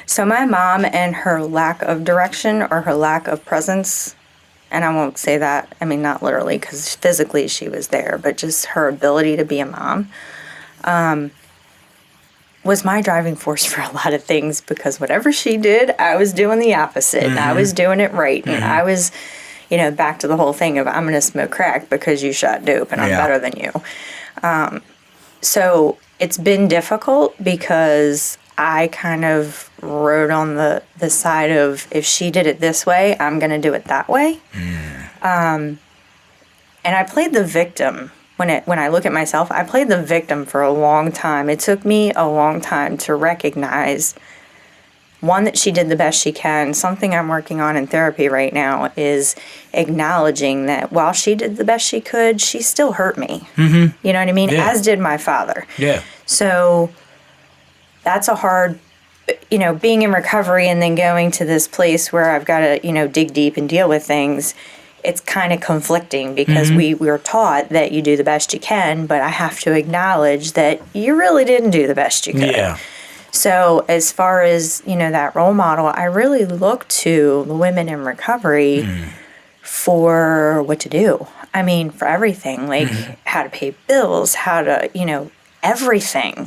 Speaker 3: so my mom and her lack of direction or her lack of presence, and I won't say that, I mean, not literally, because physically she was there, but just her ability to be a mom, was my driving force for a lot of things, because whatever she did, I was doing the opposite, and I was doing it right, and I was, back to the whole thing of, I'm going to smoke crack because you shot dope and I'm better than you. So it's been difficult because I kind of rode on the side of, if she did it this way, I'm going to do it that way. And I played the victim. When I look at myself, I played the victim for a long time. It took me a long time to recognize, one, that she did the best she can. Something I'm working on in therapy right now is acknowledging that while she did the best she could, she still hurt me. You know what I mean? As did my father. So that's a hard, being in recovery and then going to this place where I've got to, dig deep and deal with things. It's kind of conflicting because we were taught that you do the best you can, but I have to acknowledge that you really didn't do the best you could. So as far as, that role model, I really look to the women in recovery for what to do. I mean, for everything, like how to pay bills, how to, everything.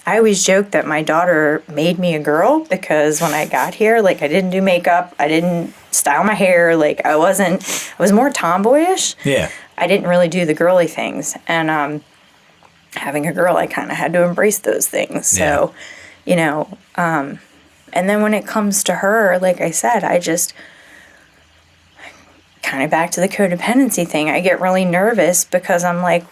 Speaker 3: I always joke that my daughter made me a girl because when I got here, like, I didn't do makeup, I didn't style my hair, like, I was more tomboyish. I didn't really do the girly things. And having a girl, I kind of had to embrace those things. So, and then when it comes to her, like I said, I just kind of back to the codependency thing. I get really nervous because I'm like,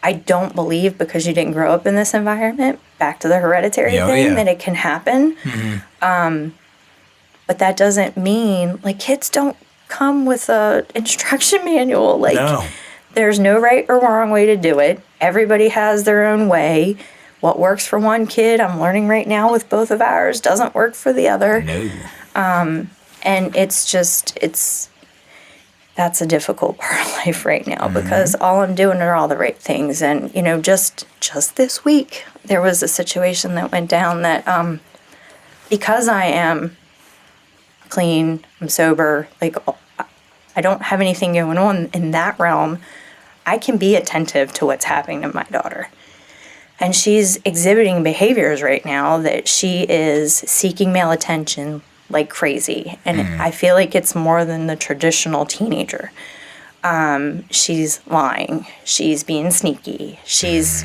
Speaker 3: I don't believe because you didn't grow up in this environment, back to the hereditary thing, that it can happen. But But that doesn't mean, like, kids don't come with a instruction manual. Like,
Speaker 1: No.
Speaker 3: there's no right or wrong way to do it. Everybody has their own way. What works for one kid, I'm learning right now with both of ours, doesn't work for the other.
Speaker 1: No.
Speaker 3: And that's a difficult part of life right now because all I'm doing are all the right things. And, you know, just this week, there was a situation that went down that because I am clean, I'm sober, like, I don't have anything going on in that realm, I can be attentive to what's happening to my daughter. And she's exhibiting behaviors right now that she is seeking male attention like crazy. And I feel like it's more than the traditional teenager. She's lying. She's being sneaky. She's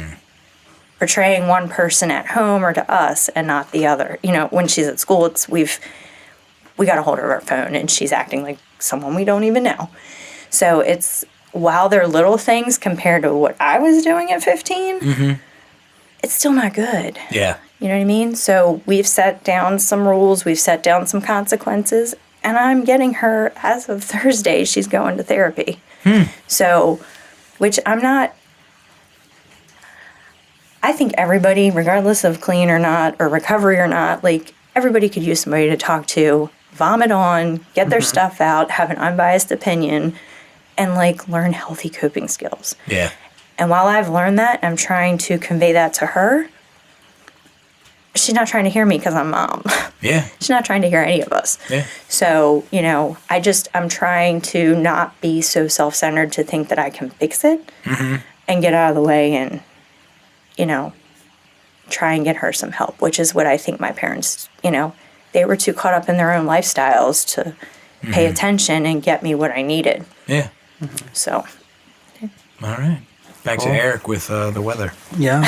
Speaker 3: portraying one person at home or to us and not the other. You know, when she's at school, we got a hold of her phone and she's acting like someone we don't even know. So while they're little things compared to what I was doing at 15, it's still not good.
Speaker 1: Yeah.
Speaker 3: You know what I mean? So we've set down some rules, we've set down some consequences, and I'm getting her, as of Thursday, she's going to therapy. So, which I think everybody, regardless of clean or not, or recovery or not, like, everybody could use somebody to talk to, vomit on, get their stuff out, have an unbiased opinion, and, like, learn healthy coping skills.
Speaker 1: Yeah.
Speaker 3: And while I've learned that, I'm trying to convey that to her. She's not trying to hear me because I'm mom.
Speaker 1: Yeah.
Speaker 3: She's not trying to hear any of us.
Speaker 1: Yeah.
Speaker 3: So, you know, I'm trying to not be so self-centered to think that I can fix it and get out of the way and, you know, try and get her some help, which is what I think my parents, you know, they were too caught up in their own lifestyles to pay attention and get me what I needed.
Speaker 1: Yeah.
Speaker 3: So.
Speaker 1: All right. Back to Eric with the weather.
Speaker 2: Yeah.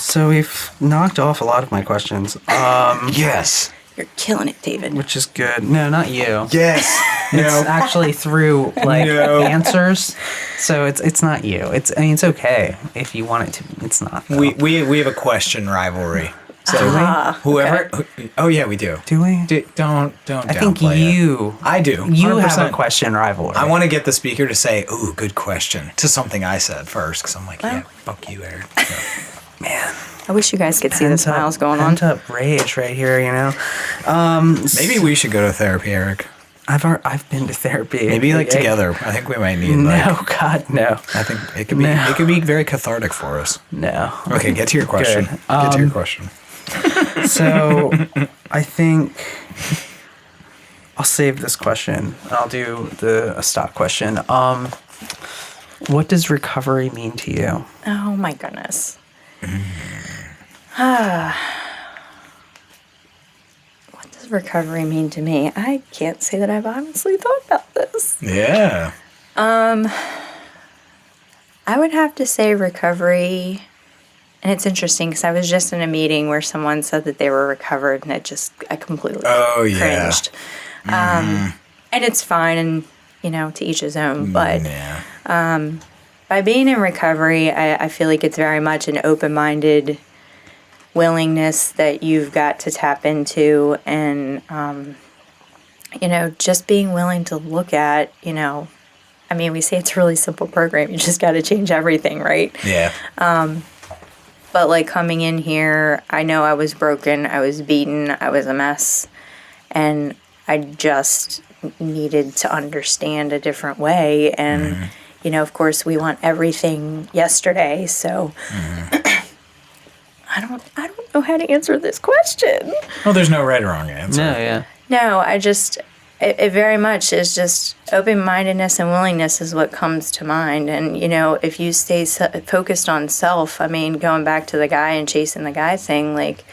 Speaker 2: So we've knocked off a lot of my questions.
Speaker 1: Yes.
Speaker 3: You're killing it, David.
Speaker 2: Which is good. No, not you.
Speaker 1: Yes.
Speaker 2: It's actually through like answers. So it's not you. It's okay if you want it to. It's not. Though.
Speaker 1: We have a question rivalry. So whoever.
Speaker 3: Okay.
Speaker 1: Oh yeah, we do.
Speaker 2: Do we?
Speaker 1: Don't.
Speaker 2: I think
Speaker 1: downplay
Speaker 2: you.
Speaker 1: it. I do.
Speaker 2: You
Speaker 1: 100%.
Speaker 2: have a question rivalry.
Speaker 1: I want to get the speaker to say, "Ooh, good question," to something I said first, because I'm like, yeah, fuck you, Eric. So,
Speaker 2: Man.
Speaker 3: I wish you guys could see the smiles going on.
Speaker 2: Pent up rage right here, you know.
Speaker 1: maybe we should go to therapy, Eric.
Speaker 2: I've been to therapy.
Speaker 1: Maybe like together. I think we might need.
Speaker 2: No, God, no.
Speaker 1: I think it could be very cathartic for us.
Speaker 2: No.
Speaker 1: Okay, get to your question.
Speaker 2: Good.
Speaker 1: Get to your question.
Speaker 2: So, I think I'll save this question. I'll do a stock question. What does recovery mean to you?
Speaker 3: Oh my goodness. What does recovery mean to me? I can't say that I've honestly thought about this.
Speaker 1: Yeah.
Speaker 3: I would have to say recovery, and it's interesting because I was just in a meeting where someone said that they were recovered, and I completely cringed. And it's fine, and you know, to each his own. But by being in recovery, I feel like it's very much an open-minded willingness that you've got to tap into, and you know, just being willing to look at, you know, I mean, we say it's a really simple program. You just got to change everything, right?
Speaker 1: Yeah.
Speaker 3: But like coming in here, I know I was broken, I was beaten, I was a mess, and I just needed to understand a different way. And you know, of course, we want everything yesterday, so I don't know how to answer this question.
Speaker 1: Well, there's no right or wrong answer.
Speaker 2: No, yeah.
Speaker 3: No, it very much is just open-mindedness and willingness is what comes to mind. And, you know, if you stay focused on self, I mean, going back to the guy and chasing the guy thing, like,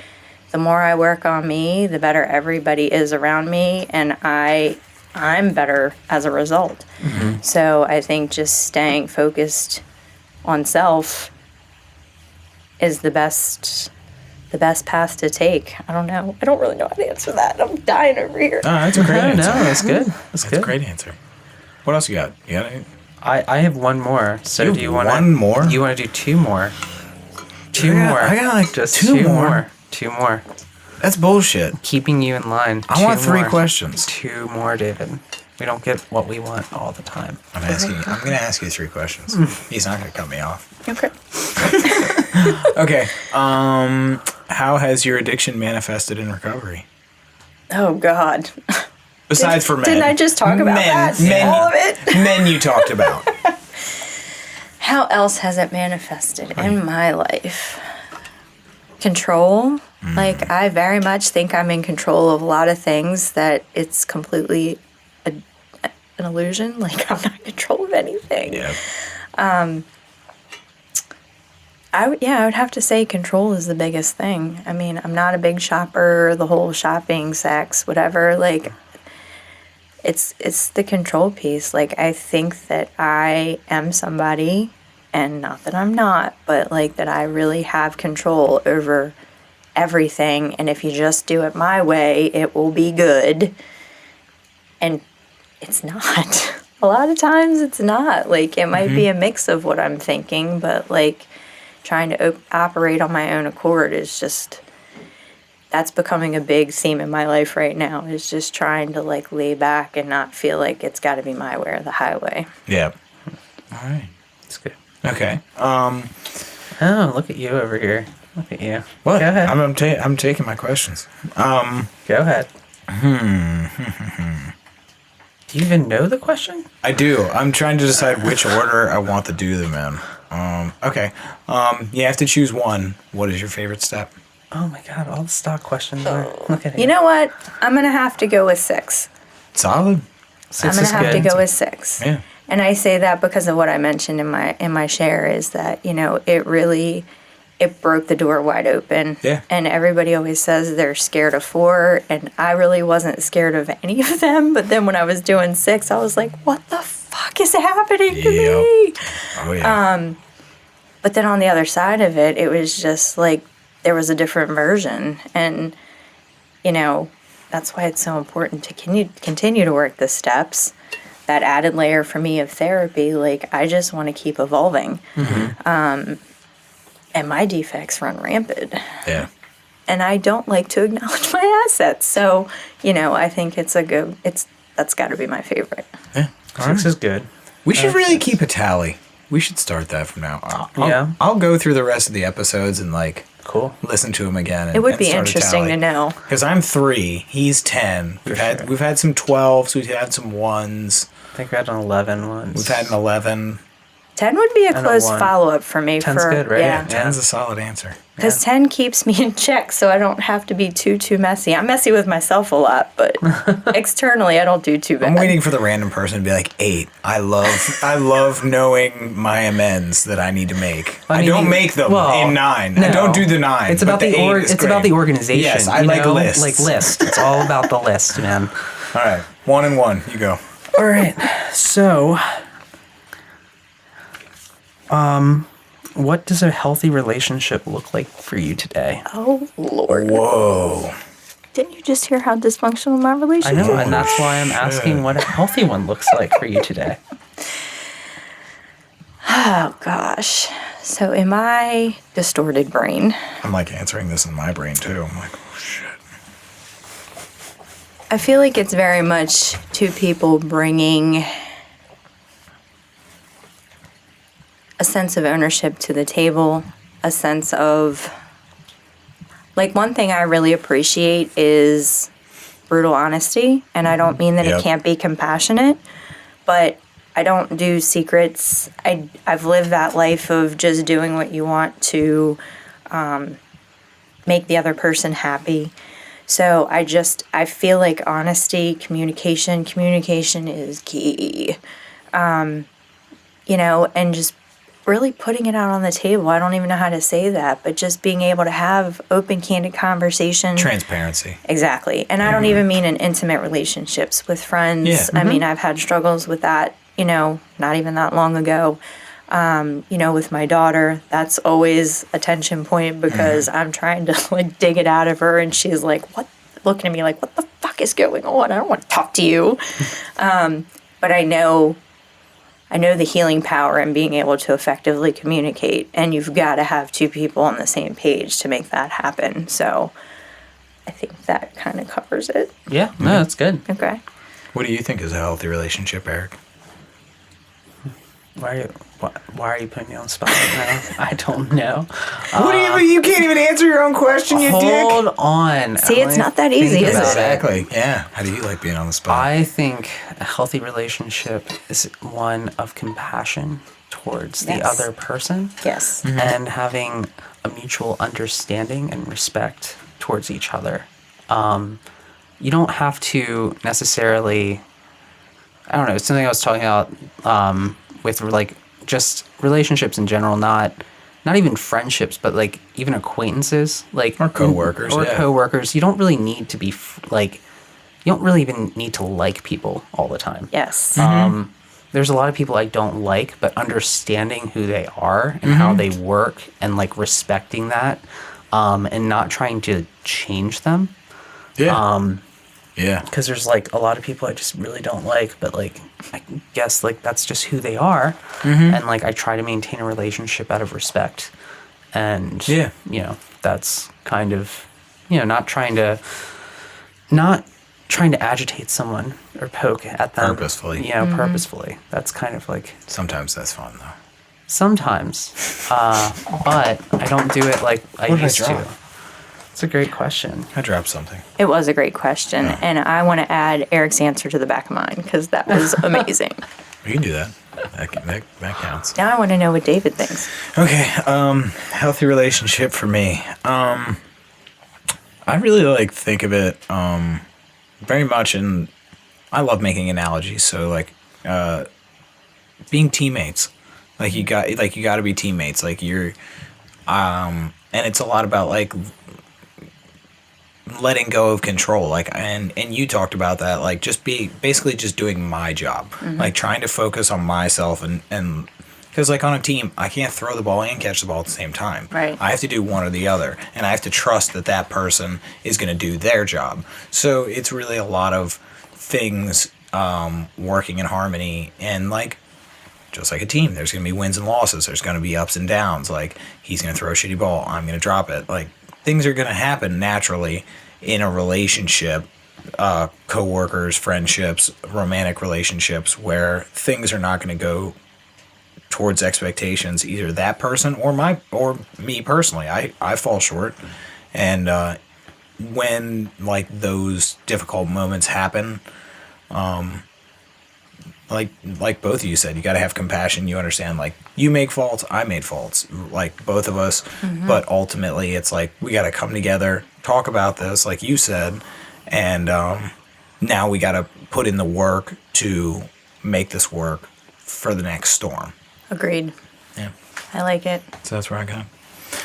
Speaker 3: the more I work on me, the better everybody is around me, and I'm better as a result. So I think just staying focused on self is the best path to take. I don't know. I don't really know how to answer that. I'm dying over here.
Speaker 1: Oh, that's a great answer.
Speaker 2: No, that's good. That's
Speaker 1: That's
Speaker 2: good.
Speaker 1: a great answer. What else you got? You got any?
Speaker 2: I have one more. So do you want
Speaker 1: one more?
Speaker 2: You want to do two more? Two
Speaker 1: I got-
Speaker 2: more.
Speaker 1: I got like
Speaker 2: just
Speaker 1: two more.
Speaker 2: Two more.
Speaker 1: That's bullshit.
Speaker 2: Keeping you in line.
Speaker 1: I want 3
Speaker 2: more.
Speaker 1: questions.
Speaker 2: 2 more, David. We don't get what we want all the time.
Speaker 1: I'm going to ask you 3 questions. He's not going to cut me off.
Speaker 3: Okay.
Speaker 1: Okay. How has your addiction manifested in recovery?
Speaker 3: Oh, God.
Speaker 1: Besides for men.
Speaker 3: Didn't I just talk about that? All of it?
Speaker 1: Men you talked about.
Speaker 3: How else has it manifested in my life? Control. Like, I very much think I'm in control of a lot of things, that it's completely an illusion. Like, I'm not in control of anything.
Speaker 1: Yeah.
Speaker 3: I would have to say control is the biggest thing. I mean, I'm not a big shopper, the whole shopping, sex, whatever. Like, it's the control piece. Like, I think that I am somebody, and not that I'm not, but like that I really have control over everything. And if you just do it my way, it will be good. And it's not. A lot of times it's not. Like, it might be a mix of what I'm thinking, but like trying to operate on my own accord is just, that's becoming a big theme in my life right now, is just trying to like lay back and not feel like it's got to be my way or the highway.
Speaker 1: Yeah. All right.
Speaker 2: It's good.
Speaker 1: Okay.
Speaker 2: Oh, look at you over here. Look at you.
Speaker 1: What?
Speaker 2: Go ahead.
Speaker 1: I'm taking my questions.
Speaker 2: Go ahead. Do you even know the question?
Speaker 1: I do. I'm trying to decide which order I want to do them in. Okay. You have to choose one. What is your favorite step?
Speaker 2: Oh my God, all the stock questions are. Look at it.
Speaker 3: You know what? I'm going to have to go with 6.
Speaker 1: Solid.
Speaker 2: 6
Speaker 3: I'm going
Speaker 2: is
Speaker 3: to have
Speaker 2: good.
Speaker 3: to go with 6.
Speaker 1: Yeah.
Speaker 3: And I say that because of what I mentioned in my share, is that, you know, it broke the door wide open.
Speaker 1: Yeah.
Speaker 3: And everybody always says they're scared of 4, and I really wasn't scared of any of them. But then when I was doing 6, I was like, what the fuck is happening to me?
Speaker 1: Oh, yeah.
Speaker 3: But then on the other side of it, it was just like there was a different version. And, you know, that's why it's so important to continue to work the steps. That added layer for me of therapy, like, I just want to keep evolving. And my defects run rampant.
Speaker 1: Yeah.
Speaker 3: And I don't like to acknowledge my assets. So, you know, I think that's got to be my favorite.
Speaker 1: Yeah.
Speaker 2: 6 is good.
Speaker 1: We should really keep a tally. We should start that from now on. I'll go through the rest of the episodes and like
Speaker 2: Cool.
Speaker 1: listen to them again. And,
Speaker 3: It would be interesting to know.
Speaker 1: Because I'm 3, he's 10. We've had some 12s, we've had some 1s.
Speaker 2: I think we had an 11 once.
Speaker 1: We've had an 11.
Speaker 3: 10 would be a
Speaker 2: a
Speaker 3: close
Speaker 2: 1.
Speaker 3: follow-up for me.
Speaker 2: 10's good, right?
Speaker 3: Yeah.
Speaker 1: 10's a solid answer.
Speaker 3: Because 10 keeps me in check, so I don't have to be too messy. I'm messy with myself a lot, but externally I don't do too bad.
Speaker 1: I'm waiting for the random person to be like 8. I love knowing my amends that I need to make. I don't make them in 9.
Speaker 2: No.
Speaker 1: I don't do the 9.
Speaker 2: It's about
Speaker 1: but
Speaker 2: the
Speaker 1: 8 is
Speaker 2: it's
Speaker 1: great.
Speaker 2: about the organization.
Speaker 1: Yes, I
Speaker 2: you
Speaker 1: like
Speaker 2: know?
Speaker 1: lists.
Speaker 2: Like list. It's all about the list, man.
Speaker 1: All right, 1 and 1. You go.
Speaker 2: All right. So, what does a healthy relationship look like for you today?
Speaker 3: Oh, Lord.
Speaker 1: Whoa.
Speaker 3: Didn't you just hear how dysfunctional my
Speaker 2: I
Speaker 3: relationship
Speaker 2: know,
Speaker 3: is?
Speaker 2: and that's why I'm asking what a healthy one looks like for you today.
Speaker 3: Oh, gosh. So in my distorted brain,
Speaker 1: I'm like answering this in my brain too. I'm like, oh shit.
Speaker 3: I feel like it's very much 2 people bringing a sense of ownership to the table, a sense of, like, one thing I really appreciate is brutal honesty, and I don't mean that it can't be compassionate, but I don't do secrets. I've lived that life of just doing what you want to make the other person happy. So I feel like honesty, communication is key. You know, and just really putting it out on the table. I don't even know how to say that, but just being able to have open, candid conversation.
Speaker 1: Transparency.
Speaker 3: Exactly. And I don't even mean in intimate relationships with friends.
Speaker 1: Yeah.
Speaker 3: I mean, I've had struggles with that, you know, not even that long ago. You know, with my daughter, that's always a tension point because I'm trying to like dig it out of her, and she's like, looking at me like, what the fuck is going on? I don't want to talk to you. But I know the healing power in being able to effectively communicate, and you've got to have 2 people on the same page to make that happen. So I think that kind of covers it.
Speaker 2: Yeah, no, that's good.
Speaker 3: Okay.
Speaker 1: What do you think is a healthy relationship, Eric?
Speaker 2: Why are you putting me on the spot right now? I don't know.
Speaker 1: What do you can't even answer your own question, you dick.
Speaker 2: Hold on.
Speaker 3: See, it's not that easy, is it?
Speaker 1: Exactly. Yeah. How do you like being on the spot?
Speaker 2: I think a healthy relationship is one of compassion towards the
Speaker 3: Yes.
Speaker 2: other person.
Speaker 3: Yes.
Speaker 2: And having a mutual understanding and respect towards each other. You don't have to necessarily, I don't know, it's something I was talking about with like just relationships in general, not even friendships, but like even acquaintances, like
Speaker 1: Or coworkers,
Speaker 2: or
Speaker 1: yeah.
Speaker 2: coworkers. You don't really need to be you don't really even need to like people all the time.
Speaker 3: Yes.
Speaker 2: There's a lot of people I don't like, but understanding who they are and how they work and like respecting that, and not trying to change them.
Speaker 1: Yeah. Yeah.
Speaker 2: Because there's like a lot of people I just really don't like, but like I guess like that's just who they are, and like I try to maintain a relationship out of respect, and
Speaker 1: Yeah.
Speaker 2: you know, that's kind of, you know, not trying to agitate someone or poke at them
Speaker 1: Purposefully.
Speaker 2: You know, purposefully. That's kind of like
Speaker 1: Sometimes that's fun, though.
Speaker 2: sometimes, but I don't do it like I
Speaker 1: What did I
Speaker 2: used to.
Speaker 1: drop?
Speaker 2: It's a great question.
Speaker 1: I dropped something.
Speaker 3: It was a great question, and I want to add Eric's answer to the back of mine because that was amazing.
Speaker 1: You can do that. That counts.
Speaker 3: Now I want to know what David thinks.
Speaker 1: Okay. Healthy relationship for me. I really like think of it very much in. I love making analogies. So like being teammates. Like you got to be teammates. Like you're and it's a lot about like letting go of control, like and you talked about that, like just basically just doing my job, like trying to focus on myself and because like on a team I can't throw the ball and catch the ball at the same time.
Speaker 3: Right.
Speaker 1: I have to do one or the other, and I have to trust that person is going to do their job. So it's really a lot of things working in harmony, and like just like a team, there's going to be wins and losses, there's going to be ups and downs, like he's going to throw a shitty ball, I'm going to drop it, like things are going to happen naturally in a relationship, co-workers, friendships, romantic relationships, where things are not going to go towards expectations, either that person or me personally. I fall short, and when like those difficult moments happen, like both of you said, you got to have compassion. You understand, like, you make faults, I made faults, like both of us. But ultimately, it's like we got to come together, talk about this, like you said, and now we got to put in the work to make this work for the next storm.
Speaker 3: Agreed.
Speaker 1: Yeah.
Speaker 3: I like it.
Speaker 1: So that's where I got.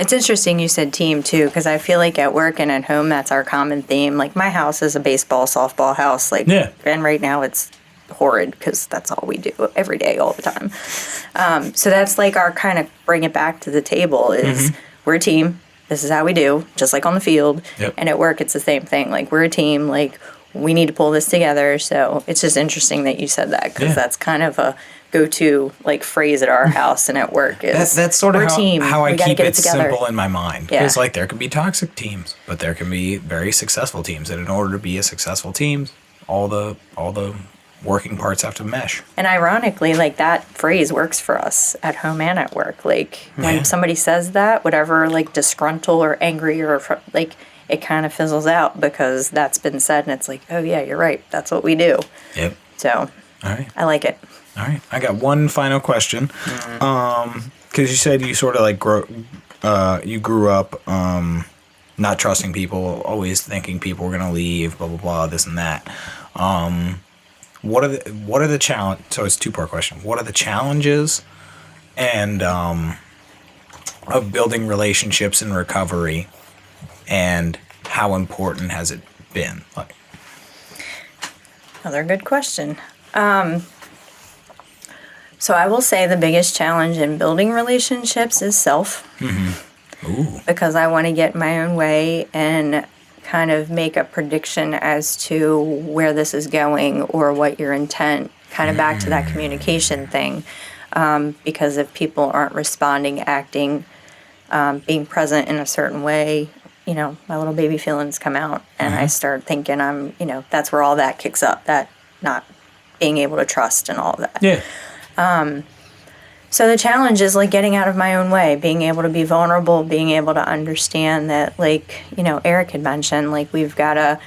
Speaker 3: It's interesting you said team too, because I feel like at work and at home, that's our common theme. Like my house is a baseball, softball house. Like,
Speaker 1: Yeah.
Speaker 3: And right now it's horrid because that's all we do every day, all the time. So that's like our kind of bring it back to the table is we're a team. This is how we do, just like on the field.
Speaker 1: Yep.
Speaker 3: And at work, it's the same thing. Like we're a team. Like we need to pull this together. So it's just interesting that you said that because that's kind of a go-to like phrase at our house and at work is
Speaker 1: That's sort of
Speaker 3: we're a team.
Speaker 1: how I
Speaker 3: We gotta
Speaker 1: keep
Speaker 3: get
Speaker 1: it
Speaker 3: together.
Speaker 1: simple in my mind.
Speaker 3: Yeah.
Speaker 1: Because like there can be toxic teams, but there can be very successful teams. And in order to be a successful team, all the working parts have to mesh.
Speaker 3: And ironically, like that phrase works for us at home and at work. Like when somebody says that, whatever like disgruntled or angry or like it kind of fizzles out because that's been said and it's like, oh yeah, you're right. That's what we do.
Speaker 1: Yep.
Speaker 3: So
Speaker 1: All right.
Speaker 3: I like it.
Speaker 1: All right. I got one final question. Because you said you sort of like you grew up not trusting people, always thinking people were gonna leave, blah blah blah, this and that. What are the challenge? So it's a two-part question. What are the challenges and of building relationships in recovery, and how important has it been? Like,
Speaker 3: Another good question. So I will say the biggest challenge in building relationships is self.
Speaker 1: ooh,
Speaker 3: Because I want to get my own way and kind of make a prediction as to where this is going or what your intent, kind of back to that communication thing. Because if people aren't responding, acting, being present in a certain way, my little baby feelings come out, and I start thinking that's where all that kicks up, that not being able to trust and all of that.
Speaker 1: Yeah.
Speaker 3: So the challenge is like getting out of my own way, being able to be vulnerable, being able to understand that, like, Eric had mentioned, like, we've got to,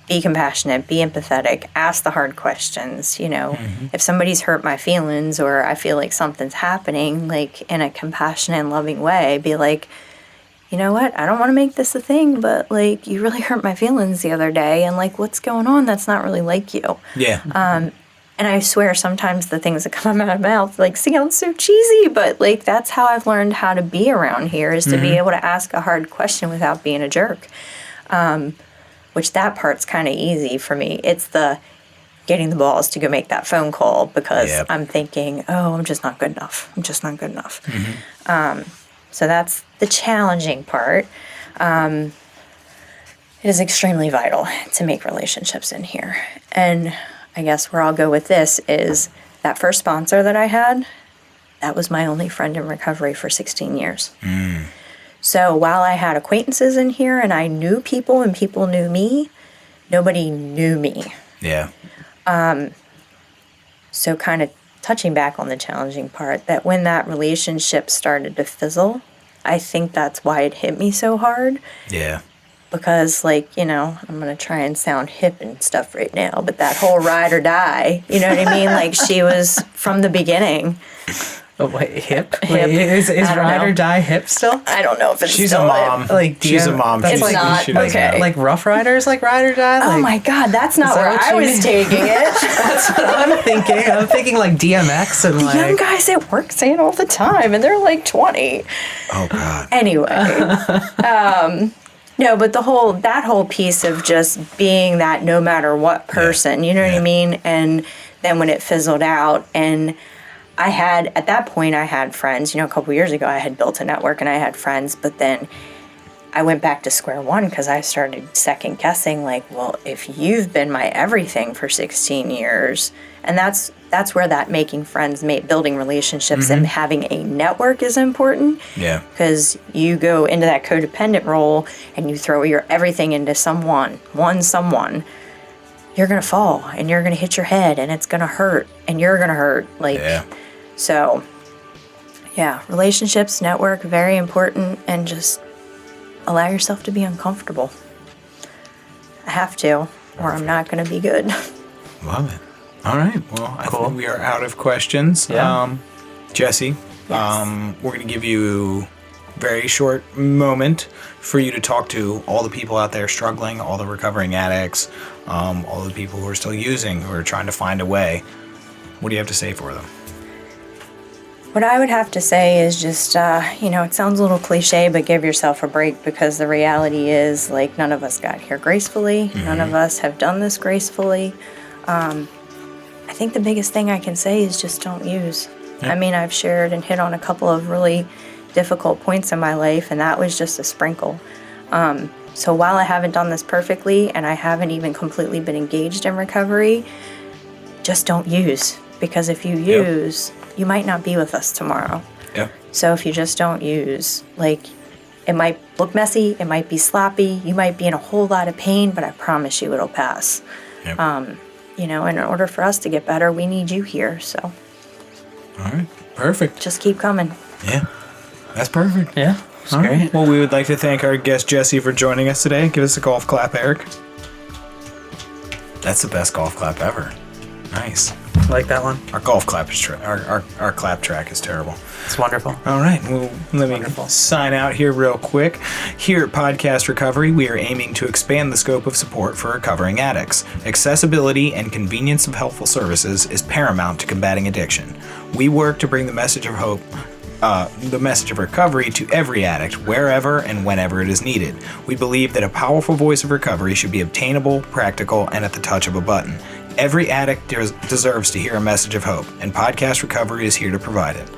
Speaker 3: be compassionate, be empathetic, ask the hard questions. If somebody's hurt my feelings or I feel like something's happening, like, in a compassionate and loving way, be like, you know what, I don't want to make this a thing, but, like, you really hurt my feelings the other day, and, like, what's going on? That's not really like you.
Speaker 1: Yeah.
Speaker 3: And I swear sometimes the things that come out of my mouth, like, sound so cheesy, but, like, that's how I've learned how to be around here, is to be able to ask a hard question without being a jerk. Which that part's kind of easy for me. It's the getting the balls to go make that phone call because I'm thinking, oh, I'm just not good enough. I'm just not good enough. So that's the challenging part. It is extremely vital to make relationships in here. And I guess where I'll go with this is that first sponsor that I had, that was my only friend in recovery for 16 years. So while I had acquaintances in here and I knew people and people knew me, nobody knew me.
Speaker 1: Yeah.
Speaker 3: So kind of touching back on the challenging part, that when that relationship started to fizzle, I think that's why it hit me so hard.
Speaker 1: Yeah.
Speaker 3: Because, like, I'm going to try and sound hip and stuff right now, but that whole ride or die, you know what I mean? Like, she was from the beginning.
Speaker 2: Oh, wait, hip? Wait, is ride or die hip still?
Speaker 3: I don't know if it's
Speaker 1: She's
Speaker 3: still
Speaker 1: a mom.
Speaker 2: Like,
Speaker 1: She's a mom.
Speaker 3: It's
Speaker 1: She's,
Speaker 3: not.
Speaker 1: she doesn't
Speaker 3: Okay.
Speaker 1: know.
Speaker 2: Like Rough Riders, like ride or die? Like,
Speaker 3: Oh my God, that's not where
Speaker 2: what
Speaker 3: I
Speaker 2: you
Speaker 3: was
Speaker 2: mean?
Speaker 3: taking it.
Speaker 2: That's what I'm thinking. I'm thinking like DMX and like...
Speaker 3: Young guys at work say it all the time, and they're like 20.
Speaker 1: Oh, God.
Speaker 3: Anyway, no, but that whole piece of just being that no matter what person, you know what I mean? And then when it fizzled out, and at that point I had friends, a couple years ago I had built a network and I had friends, but then I went back to square one because I started second guessing, like, well, if you've been my everything for 16 years, and that's where that making friends, building relationships, and having a network is important.
Speaker 1: Yeah.
Speaker 3: Because you go into that codependent role and you throw your everything into someone, you're going to fall and you're going to hit your head and it's going to hurt and you're going to hurt. So, relationships, network, very important, and just allow yourself to be uncomfortable. I have to, or I'm not going to be good.
Speaker 1: Love it. All right. Well, I think we are out of questions.
Speaker 2: Yeah.
Speaker 1: Jesse, we're going to give you a very short moment for you to talk to all the people out there struggling, all the recovering addicts, all the people who are still using, who are trying to find a way. What do you have to say for them?
Speaker 3: What I would have to say is just, it sounds a little cliche, but give yourself a break, because the reality is, like, none of us got here gracefully. None of us have done this gracefully. I think the biggest thing I can say is just don't use. Yeah. I mean, I've shared and hit on a couple of really difficult points in my life, and that was just a sprinkle. So while I haven't done this perfectly, and I haven't even completely been engaged in recovery, just don't use. Because if you use, you might not be with us tomorrow.
Speaker 1: Yeah.
Speaker 3: So if you just don't use, like, it might look messy, it might be sloppy, you might be in a whole lot of pain, but I promise you it'll pass.
Speaker 1: Yep.
Speaker 3: And in order for us to get better, we need you here. So.
Speaker 1: All right. Perfect.
Speaker 3: Just keep coming.
Speaker 1: Yeah. That's perfect.
Speaker 2: Yeah.
Speaker 1: All right. Well, we would like to thank our guest Jesse for joining us today. Give us a golf clap, Eric. That's the best golf clap ever. Nice.
Speaker 2: Like that one?
Speaker 1: Our golf clap is our clap track is terrible.
Speaker 2: It's wonderful.
Speaker 1: All right. Well, let me sign out here real quick. Here at Podcast Recovery, we are aiming to expand the scope of support for recovering addicts. Accessibility and convenience of helpful services is paramount to combating addiction. We work to bring the message of hope, the message of recovery to every addict, wherever and whenever it is needed. We believe that a powerful voice of recovery should be obtainable, practical, and at the touch of a button. Every addict deserves to hear a message of hope, and Podcast Recovery is here to provide it.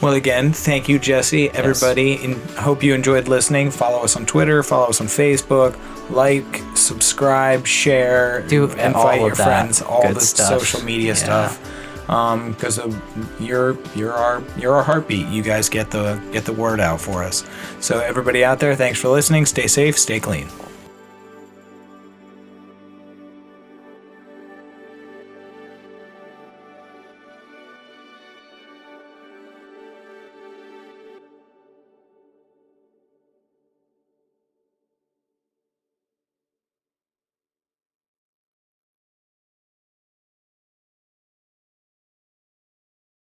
Speaker 1: Well, again, thank you, Jesse. Everybody, and hope you enjoyed listening. Follow us on Twitter, follow us on Facebook, like, subscribe, share, invite your friends, all the social media stuff. because you're our heartbeat. You guys get the word out for us. So everybody out there, thanks for listening. Stay safe, stay clean.